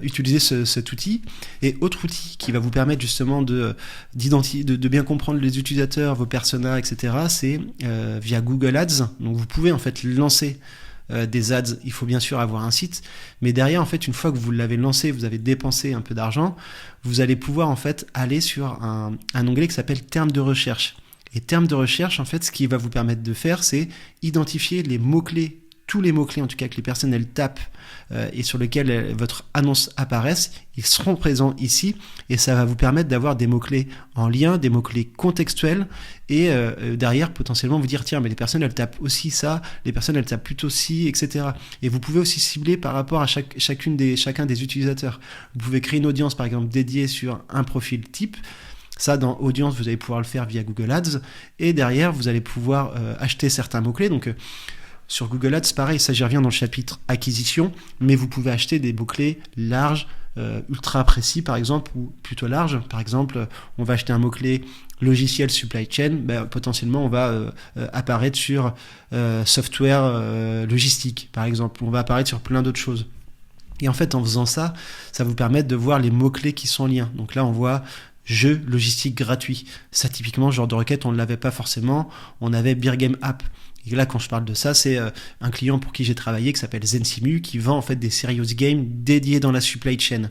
utiliser cet outil. Et autre outil qui va vous permettre justement de bien comprendre les utilisateurs, vos personas, etc., c'est via Google Ads. Donc vous pouvez en fait lancer des ads. Il faut bien sûr avoir un site, mais derrière en fait une fois que vous l'avez lancé, vous avez dépensé un peu d'argent, vous allez pouvoir en fait aller sur un onglet qui s'appelle termes de recherche. Et termes de recherche en fait ce qui va vous permettre de faire, c'est identifier les mots-clés, tous les mots-clés en tout cas que les personnes elles tapent et sur lesquels votre annonce apparaisse, ils seront présents ici, et ça va vous permettre d'avoir des mots-clés en lien, des mots-clés contextuels, et derrière potentiellement vous dire tiens mais les personnes elles tapent aussi ça, les personnes elles tapent plutôt ci, etc. Et vous pouvez aussi cibler par rapport à chacun des utilisateurs. Vous pouvez créer une audience par exemple dédiée sur un profil type. Ça, dans Audience, vous allez pouvoir le faire via Google Ads, et derrière vous allez pouvoir acheter certains mots-clés. Donc sur Google Ads, pareil, ça j'y reviens dans le chapitre acquisition, mais vous pouvez acheter des mots-clés larges, ultra précis par exemple, ou plutôt larges. Par exemple, on va acheter un mot-clé logiciel supply chain, potentiellement on va apparaître sur software logistique, par exemple. On va apparaître sur plein d'autres choses. Et en fait, en faisant ça, ça vous permet de voir les mots-clés qui sont en lien. Donc là, on voit jeu logistique gratuit. Ça, typiquement, ce genre de requête, on ne l'avait pas forcément. On avait Beer Game App. Et là, quand je parle de ça, c'est un client pour qui j'ai travaillé qui s'appelle Zensimu, qui vend en fait des serious games dédiés dans la supply chain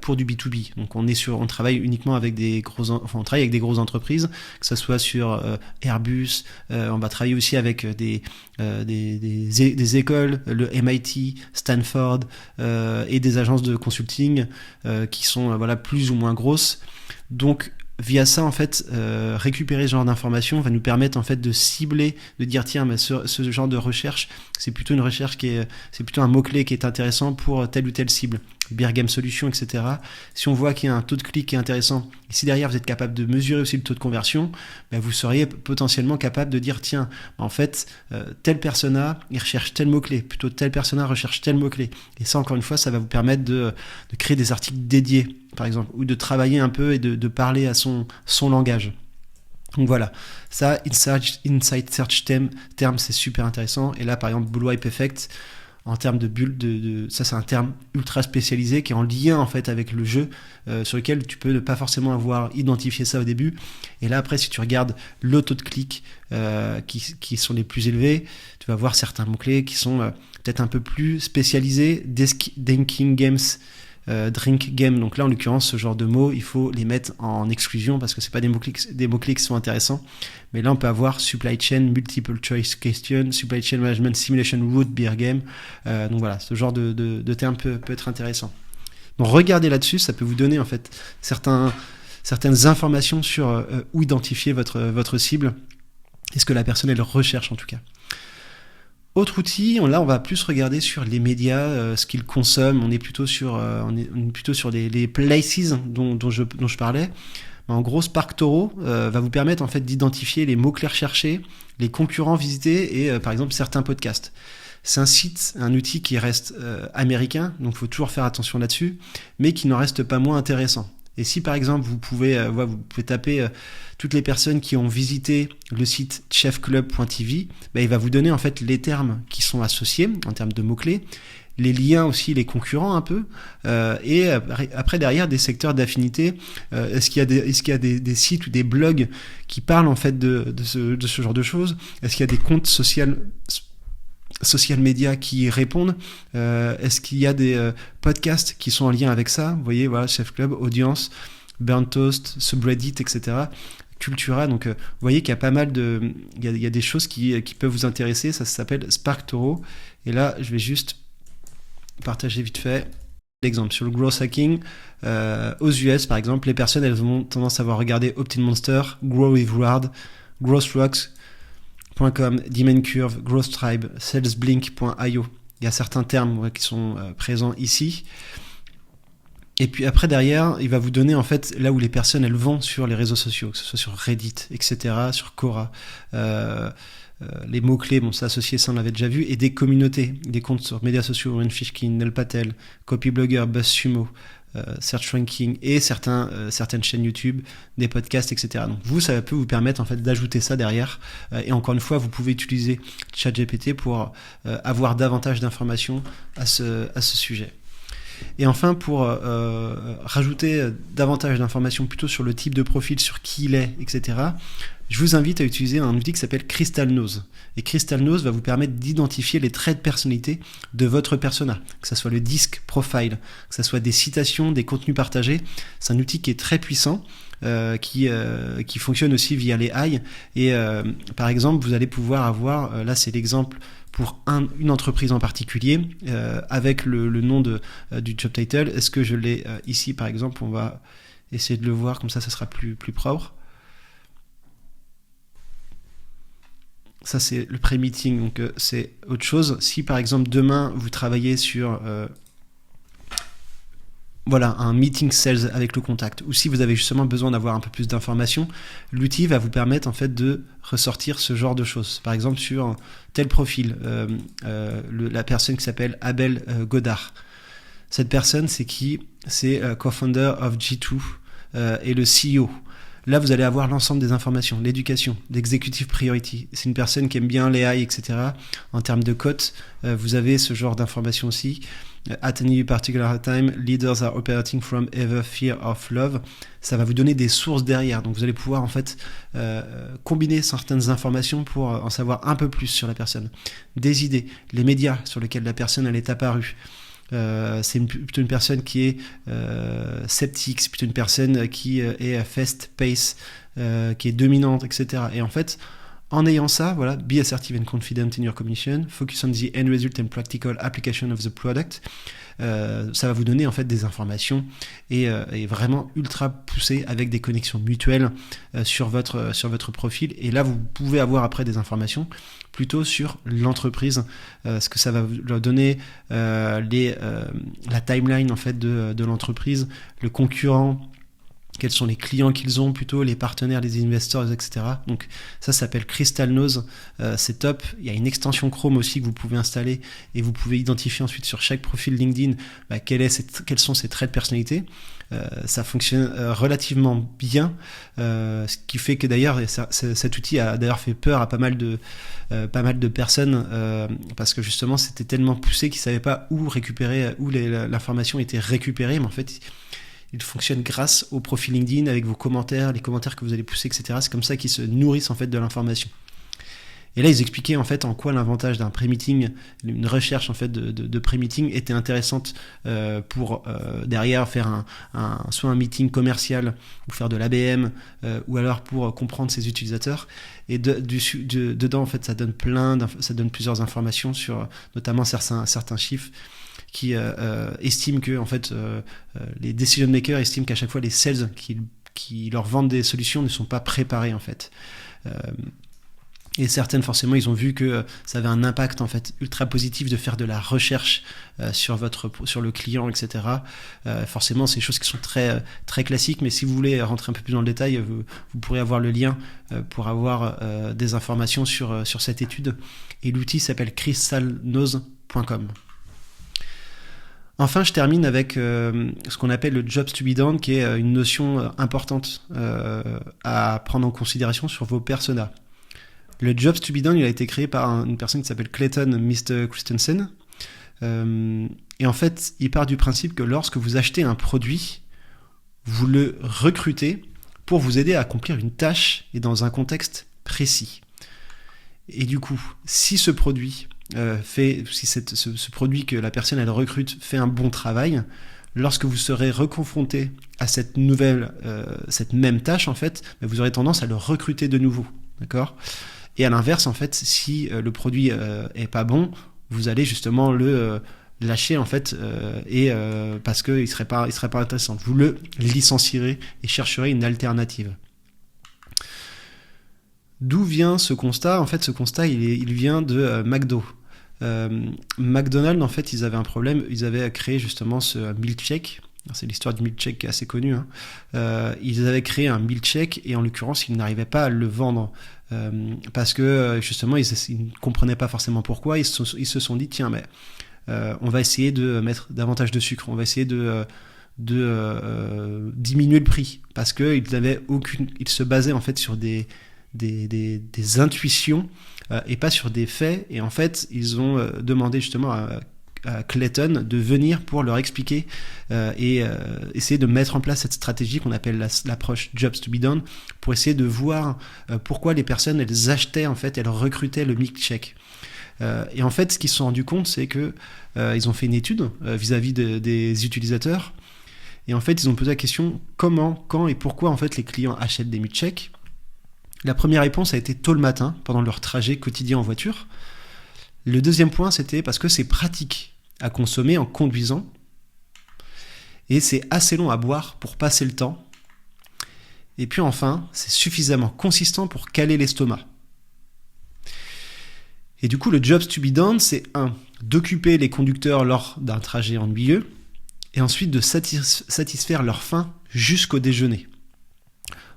pour du B2B. Donc on travaille uniquement avec on travaille avec des grosses entreprises, que ce soit sur Airbus. On va travailler aussi avec des écoles, le MIT, Stanford et des agences de consulting qui sont plus ou moins grosses. Donc via ça, en fait, récupérer ce genre d'informations va nous permettre en fait de cibler, de dire tiens, mais ce genre de recherche, c'est plutôt une recherche c'est plutôt un mot-clé qui est intéressant pour telle ou telle cible. Beer Game Solution, etc. Si on voit qu'il y a un taux de clic qui est intéressant, et si derrière vous êtes capable de mesurer aussi le taux de conversion, vous seriez potentiellement capable de dire tiens, en fait, tel persona, il recherche tel mot-clé, plutôt tel persona recherche tel mot-clé. Et ça, encore une fois, ça va vous permettre de créer des articles dédiés, par exemple, ou de travailler un peu et de parler à son langage. Donc voilà, ça, Insight Search terme, c'est super intéressant. Et là, par exemple, Blue Wipe Effect, en termes de bulles, ça c'est un terme ultra spécialisé qui est en lien en fait avec le jeu, sur lequel tu peux ne pas forcément avoir identifié ça au début. Et là après, si tu regardes le taux de clic qui sont les plus élevés, tu vas voir certains mots-clés qui sont peut-être un peu plus spécialisés. Drinking Games, Drink Game. Donc là en l'occurrence, ce genre de mots, il faut les mettre en exclusion parce que c'est pas des mots-clés qui sont intéressants. Mais là on peut avoir Supply Chain, Multiple Choice Question, Supply Chain Management, Simulation Route, Beer Game. Donc voilà, ce genre de terme peut être intéressant. Donc regardez là-dessus, ça peut vous donner en fait certaines informations sur où identifier votre cible et ce que la personne elle recherche en tout cas. Autre outil, là on va plus regarder sur les médias, ce qu'ils consomment. On est plutôt sur les places dont je parlais. En gros, SparkToro va vous permettre en fait d'identifier les mots-clés recherchés, les concurrents visités et par exemple certains podcasts. C'est un outil qui reste américain, donc il faut toujours faire attention là-dessus, mais qui n'en reste pas moins intéressant. Et si par exemple vous pouvez taper toutes les personnes qui ont visité le site chefclub.tv, il va vous donner en fait les termes qui sont associés en termes de mots-clés, les liens aussi, les concurrents un peu, et après derrière des secteurs d'affinité. Est-ce qu'il y a des sites ou des blogs qui parlent en fait de ce genre de choses? Est-ce qu'il y a des comptes social médias qui répondent? Est-ce qu'il y a des podcasts qui sont en lien avec ça? Vous voyez, voilà, Chef Club, Audience, Burn Toast, Subreddit, etc. Cultura. Donc, vous voyez qu'il y a pas mal il y a des choses qui peuvent vous intéresser. Ça s'appelle SparkToro. Et là, je vais juste partager vite fait l'exemple sur le growth hacking. Aux US, par exemple, les personnes, elles ont tendance à avoir regardé OptinMonster, Grow with Reward, GrowthRocks.com, Demand Curve, Growth Tribe, SalesBlink.io. Il y a certains termes qui sont présents ici. Et puis après derrière, il va vous donner en fait là où les personnes elles vont sur les réseaux sociaux, que ce soit sur Reddit, etc., sur Quora. Les mots-clés, ça associé, ça on l'avait déjà vu, et des communautés, des comptes sur médias sociaux, Renfishkin, Nel Patel, Copyblogger, BuzzSumo, Search Ranking et certaines chaînes YouTube, des podcasts, etc. Donc ça peut vous permettre en fait d'ajouter ça derrière. Et encore une fois, vous pouvez utiliser ChatGPT pour avoir davantage d'informations à ce sujet. Et enfin, pour rajouter davantage d'informations plutôt sur le type de profil, sur qui il est, etc., je vous invite à utiliser un outil qui s'appelle CrystalNose. Et CrystalNose va vous permettre d'identifier les traits de personnalité de votre persona, que ce soit le disque profile, que ce soit des citations, des contenus partagés. C'est un outil qui est très puissant, qui fonctionne aussi via les AI. Et par exemple, vous allez pouvoir avoir, là c'est l'exemple pour une entreprise en particulier, avec le nom du job title. Est-ce que je l'ai ici par exemple? On va essayer de le voir, comme ça sera plus propre. Ça c'est le pré-meeting, donc c'est autre chose. Si par exemple demain vous travaillez sur un meeting sales avec le contact, ou si vous avez justement besoin d'avoir un peu plus d'informations, l'outil va vous permettre en fait de ressortir ce genre de choses. Par exemple sur tel profil, la personne qui s'appelle Abel Godard. Cette personne, c'est qui? C'est co-founder of G2 et le CEO. Là, vous allez avoir l'ensemble des informations, l'éducation, l'executive priority. C'est une personne qui aime bien les AI, etc. En termes de cotes, vous avez ce genre d'informations aussi. At any particular time, leaders are operating from either fear of love. Ça va vous donner des sources derrière. Donc vous allez pouvoir en fait combiner certaines informations pour en savoir un peu plus sur la personne. Des idées, les médias sur lesquels la personne elle est apparue. C'est plutôt une personne qui est sceptique, c'est plutôt une personne qui est fast-paced, qui est dominante, etc. Et en fait, en ayant ça, voilà, be assertive and confident in your communication, focus on the end result and practical application of the product. Ça va vous donner en fait des informations et vraiment ultra poussées avec des connexions mutuelles sur votre profil. Et là, vous pouvez avoir après des informations plutôt sur l'entreprise, ce que ça va leur donner, la timeline en fait de l'entreprise, le concurrent. Quels sont les clients qu'ils ont plutôt, les partenaires, les investors, etc. Donc ça s'appelle Crystal Nose, c'est top. Il y a une extension Chrome aussi que vous pouvez installer et vous pouvez identifier ensuite sur chaque profil LinkedIn quels sont ces traits de personnalité. Ça fonctionne relativement bien, ce qui fait que d'ailleurs cet outil a d'ailleurs fait peur à pas mal de personnes parce que justement c'était tellement poussé qu'ils ne savaient pas où récupérer, où l'information était récupérée, mais en fait il fonctionne grâce au profil LinkedIn avec vos commentaires, les commentaires que vous allez pousser, etc. C'est comme ça qu'ils se nourrissent en fait de l'information. Et là, ils expliquaient en fait en quoi l'avantage d'un pré-meeting, une recherche en fait de pré-meeting était intéressante pour derrière faire soit un meeting commercial ou faire de l'ABM ou alors pour comprendre ses utilisateurs. Et dedans en fait, ça donne plusieurs informations sur notamment certains chiffres qui estiment que en fait les decision makers estiment qu'à chaque fois les sales qui leur vendent des solutions ne sont pas préparés en fait. Et certaines forcément ils ont vu que ça avait un impact en fait ultra positif de faire de la recherche sur le client, etc. Forcément c'est des choses qui sont très très classiques, mais si vous voulez rentrer un peu plus dans le détail, vous pourrez avoir le lien pour avoir des informations sur cette étude. Et l'outil s'appelle crystalnose.com. Enfin, je termine avec ce qu'on appelle le jobs to be done, qui est une notion importante à prendre en considération sur vos personas. Le jobs to be done, il a été créé par une personne qui s'appelle Clayton Mr. Christensen. Et en fait, il part du principe que lorsque vous achetez un produit, vous le recrutez pour vous aider à accomplir une tâche et dans un contexte précis. Et du coup, si ce produit ce produit que la personne elle recrute fait un bon travail, lorsque vous serez reconfronté à cette même tâche en fait, vous aurez tendance à le recruter de nouveau, d'accord ? Et à l'inverse en fait, si le produit est pas bon, vous allez justement le lâcher en fait parce que il serait pas intéressant. Vous le licencierez et chercherez une alternative. D'où vient ce constat ? En fait, ce constat il vient de McDo. McDonald's, en fait, ils avaient un problème. Ils avaient créé justement ce milkshake. C'est l'histoire du milkshake qui est assez connue. Ils avaient créé un milkshake et en l'occurrence, ils n'arrivaient pas à le vendre parce que justement, ils ne comprenaient pas forcément pourquoi. Ils se sont dit, tiens, mais on va essayer de mettre davantage de sucre. On va essayer de diminuer le prix parce que ils se basaient en fait sur des intuitions et pas sur des faits, et en fait ils ont demandé justement à Clayton de venir pour leur expliquer et essayer de mettre en place cette stratégie qu'on appelle l'approche jobs to be done, pour essayer de voir pourquoi les personnes elles achetaient en fait, elles recrutaient le milkshake. Et en fait ce qu'ils se sont rendus compte, c'est que ils ont fait une étude vis-à-vis des utilisateurs, et en fait ils ont posé la question comment, quand et pourquoi en fait les clients achètent des milkshakes. La première réponse a été tôt le matin, pendant leur trajet quotidien en voiture. Le deuxième point, c'était parce que c'est pratique à consommer en conduisant. Et c'est assez long à boire pour passer le temps. Et puis enfin, c'est suffisamment consistant pour caler l'estomac. Et du coup, le jobs to be done, c'est d'occuper les conducteurs lors d'un trajet ennuyeux, et ensuite de satisfaire leur faim jusqu'au déjeuner.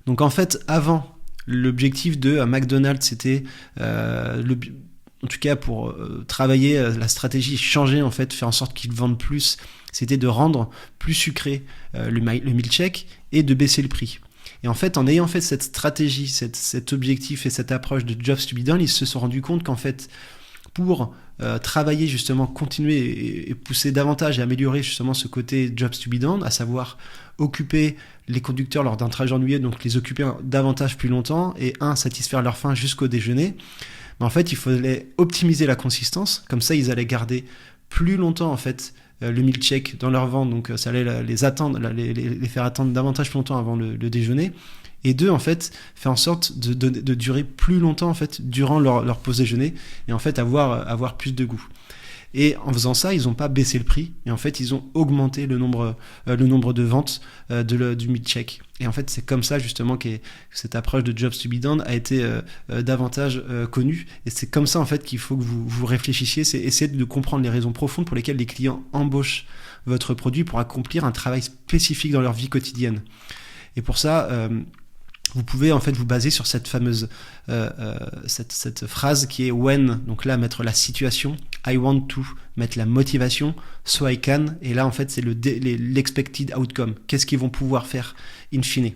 Donc en fait, avant, l'objectif de McDonald's, c'était, en tout cas pour travailler la stratégie, changer en fait, faire en sorte qu'ils vendent plus, c'était de rendre plus sucré le milkshake et de baisser le prix. Et en fait, en ayant fait cette stratégie, cet objectif et cette approche de jobs to be done, ils se sont rendus compte qu'en fait, pour travailler justement, continuer et pousser davantage et améliorer justement ce côté jobs to be done, à savoir occuper les conducteurs lors d'un trajet ennuyeux, donc les occuper davantage plus longtemps et satisfaire leur faim jusqu'au déjeuner. Mais en fait, il fallait optimiser la consistance, comme ça ils allaient garder plus longtemps en fait le meal check dans leur ventre, donc ça allait les faire attendre davantage plus longtemps avant le déjeuner. Et deux, en fait, faire en sorte de durer plus longtemps en fait durant leur pause déjeuner et en fait avoir plus de goût. Et en faisant ça, ils n'ont pas baissé le prix et en fait ils ont augmenté le nombre de ventes du meal check. Et en fait c'est comme ça justement que cette approche de jobs to be done a été davantage connue. Et c'est comme ça en fait qu'il faut que vous réfléchissiez, c'est essayer de comprendre les raisons profondes pour lesquelles les clients embauchent votre produit pour accomplir un travail spécifique dans leur vie quotidienne. Et pour ça, vous pouvez en fait vous baser sur cette fameuse cette phrase qui est when, donc là mettre la situation, I want to, mettre la motivation, so I can, et là en fait c'est l'expected outcome, qu'est-ce qu'ils vont pouvoir faire in fine.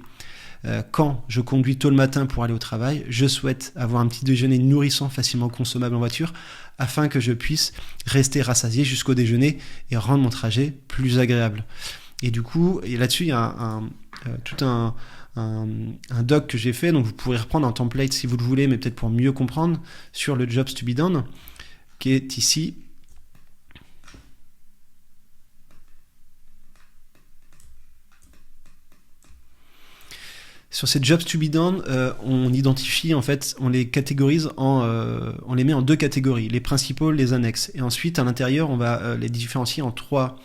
Quand je conduis tôt le matin pour aller au travail, je souhaite avoir un petit déjeuner nourrissant, facilement consommable en voiture, afin que je puisse rester rassasié jusqu'au déjeuner et rendre mon trajet plus agréable. Et du coup, et là-dessus, il y a tout un doc que j'ai fait, donc vous pourrez reprendre un template si vous le voulez, mais peut-être pour mieux comprendre, sur le jobs to be done, qui est ici. Sur ces jobs to be done, on identifie en fait, on les catégorise on les met en deux catégories, les principaux, les annexes. Et ensuite, à l'intérieur, on va les différencier en trois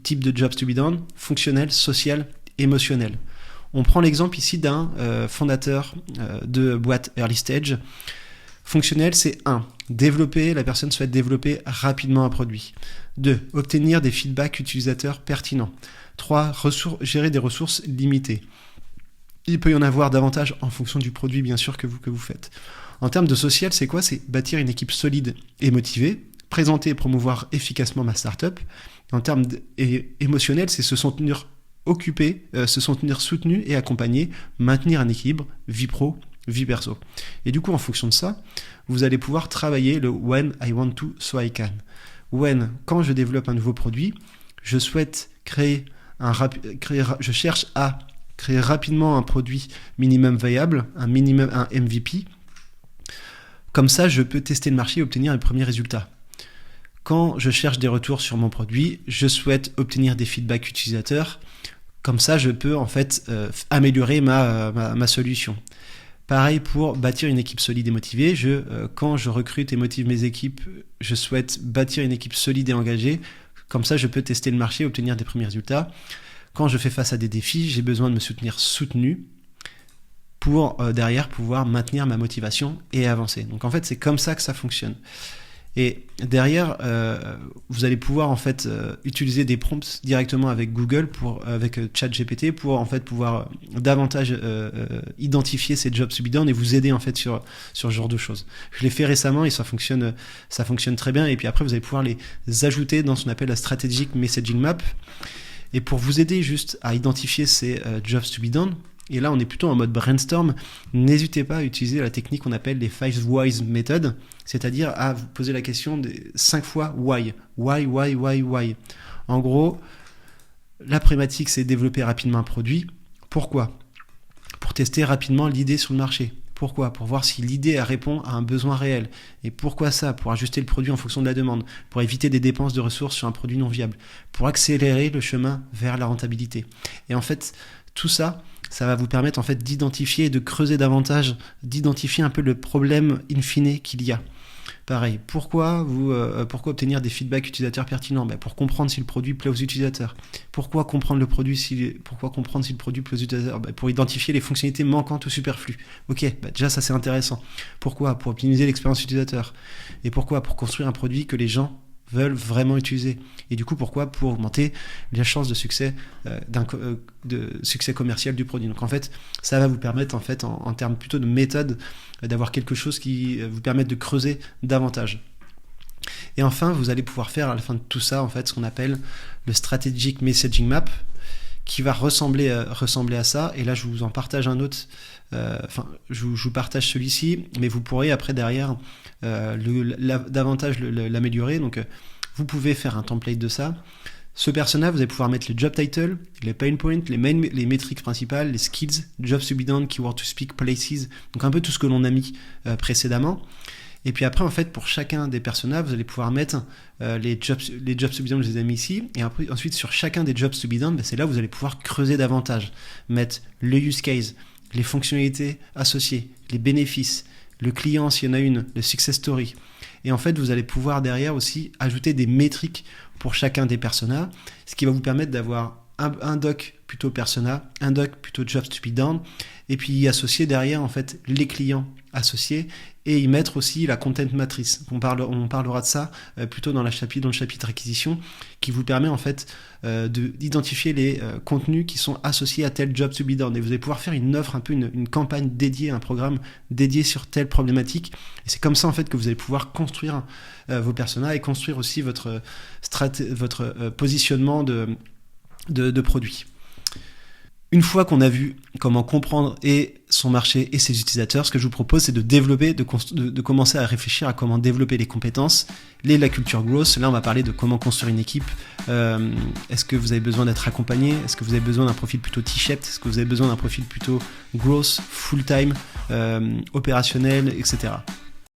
types de jobs to be done: fonctionnel, social, émotionnel. On prend l'exemple ici d'un fondateur de boîte early stage. Fonctionnel, c'est 1. La personne souhaite développer rapidement un produit. 2. Obtenir des feedbacks utilisateurs pertinents. 3. Gérer des ressources limitées. Il peut y en avoir davantage en fonction du produit, bien sûr, que vous faites. En termes de social, c'est quoi ? C'est bâtir une équipe solide et motivée, présenter et promouvoir efficacement ma startup. En termes émotionnels, c'est se sentir occupé, se sentir soutenu et accompagné, maintenir un équilibre vie pro, vie perso. Et du coup, en fonction de ça, vous allez pouvoir travailler le when I want to, so I can. When, quand je développe un nouveau produit, je souhaite je cherche à créer rapidement un produit minimum viable, un MVP. Comme ça, je peux tester le marché et obtenir les premiers résultats. Quand je cherche des retours sur mon produit, je souhaite obtenir des feedbacks utilisateurs. Comme ça, je peux en fait améliorer ma solution. Pareil pour bâtir une équipe solide et motivée. Quand je recrute et motive mes équipes, je souhaite bâtir une équipe solide et engagée. Comme ça, je peux tester le marché et obtenir des premiers résultats. Quand je fais face à des défis, j'ai besoin de me sentir soutenu pour derrière pouvoir maintenir ma motivation et avancer. Donc en fait, c'est comme ça que ça fonctionne. Et derrière, vous allez pouvoir en fait utiliser des prompts directement avec Google, avec ChatGPT, pour en fait pouvoir davantage identifier ces jobs to be done et vous aider en fait sur ce genre de choses. Je l'ai fait récemment et ça fonctionne très bien. Et puis après, vous allez pouvoir les ajouter dans ce qu'on appelle la Strategic Messaging Map. Et pour vous aider juste à identifier ces jobs to be done, et là on est plutôt en mode brainstorm, n'hésitez pas à utiliser la technique qu'on appelle les 5 whys method, c'est-à-dire à vous poser la question 5 fois why. Why. En gros, la problématique c'est développer rapidement un produit. Pourquoi ? Pour tester rapidement l'idée sur le marché. Pourquoi ? Pour voir si l'idée répond à un besoin réel. Et pourquoi ça ? Pour ajuster le produit en fonction de la demande, pour éviter des dépenses de ressources sur un produit non viable, pour accélérer le chemin vers la rentabilité. Et en fait, tout ça, ça va vous permettre en fait d'identifier et de creuser davantage, d'identifier un peu le problème in fine qu'il y a. Pareil, pourquoi obtenir des feedbacks utilisateurs pertinents ? Pour comprendre si le produit plaît aux utilisateurs. Pourquoi comprendre si le produit plaît aux utilisateurs ? Pour identifier les fonctionnalités manquantes ou superflues. Ok, déjà ça c'est intéressant. Pourquoi ? Pour optimiser l'expérience utilisateur. Et pourquoi ? Pour construire un produit que les gens veulent vraiment utiliser. Et du coup, pourquoi ? Pour augmenter les chances de succès, de succès commercial du produit. Donc en fait, ça va vous permettre en fait, en termes plutôt de méthode, d'avoir quelque chose qui vous permette de creuser davantage. Et enfin, vous allez pouvoir faire à la fin de tout ça, en fait, ce qu'on appelle le Strategic Messaging Map, qui va ressembler à ça. Et là, je vous en partage un autre. Je vous partage celui-ci, mais vous pourrez après derrière davantage l'améliorer. Donc, vous pouvez faire un template de ça. Ce persona, vous allez pouvoir mettre les job titles, les pain points, les métriques principales, les skills, jobs to be done, keyword to speak, places, donc un peu tout ce que l'on a mis précédemment. Et puis après, en fait, pour chacun des personas, vous allez pouvoir mettre les jobs to be done, je les ai mis ici. Et après, ensuite, sur chacun des jobs to be done, c'est là où vous allez pouvoir creuser davantage. Mettre le use case, les fonctionnalités associées, les bénéfices, le client s'il y en a une, le success story. Et en fait, vous allez pouvoir derrière aussi ajouter des métriques pour chacun des personas, ce qui va vous permettre d'avoir un doc plutôt persona, un doc plutôt jobs to be done, et puis y associer derrière en fait les clients associés et y mettre aussi la content matrice. On parlera de ça plutôt dans le chapitre acquisition, qui vous permet en fait d'identifier les contenus qui sont associés à tel job to be done. Et vous allez pouvoir faire une offre, un peu une campagne dédiée, un programme dédié sur telle problématique. Et c'est comme ça en fait que vous allez pouvoir construire vos personas et construire aussi votre positionnement de produit. Une fois qu'on a vu comment comprendre son marché et ses utilisateurs, ce que je vous propose, c'est de développer, de commencer à réfléchir à comment développer les compétences, la culture growth. Là, on va parler de comment construire une équipe. Est-ce que vous avez besoin d'être accompagné? Est-ce que vous avez besoin d'un profil plutôt T-shaped? Est-ce que vous avez besoin d'un profil plutôt growth, full-time, opérationnel, etc.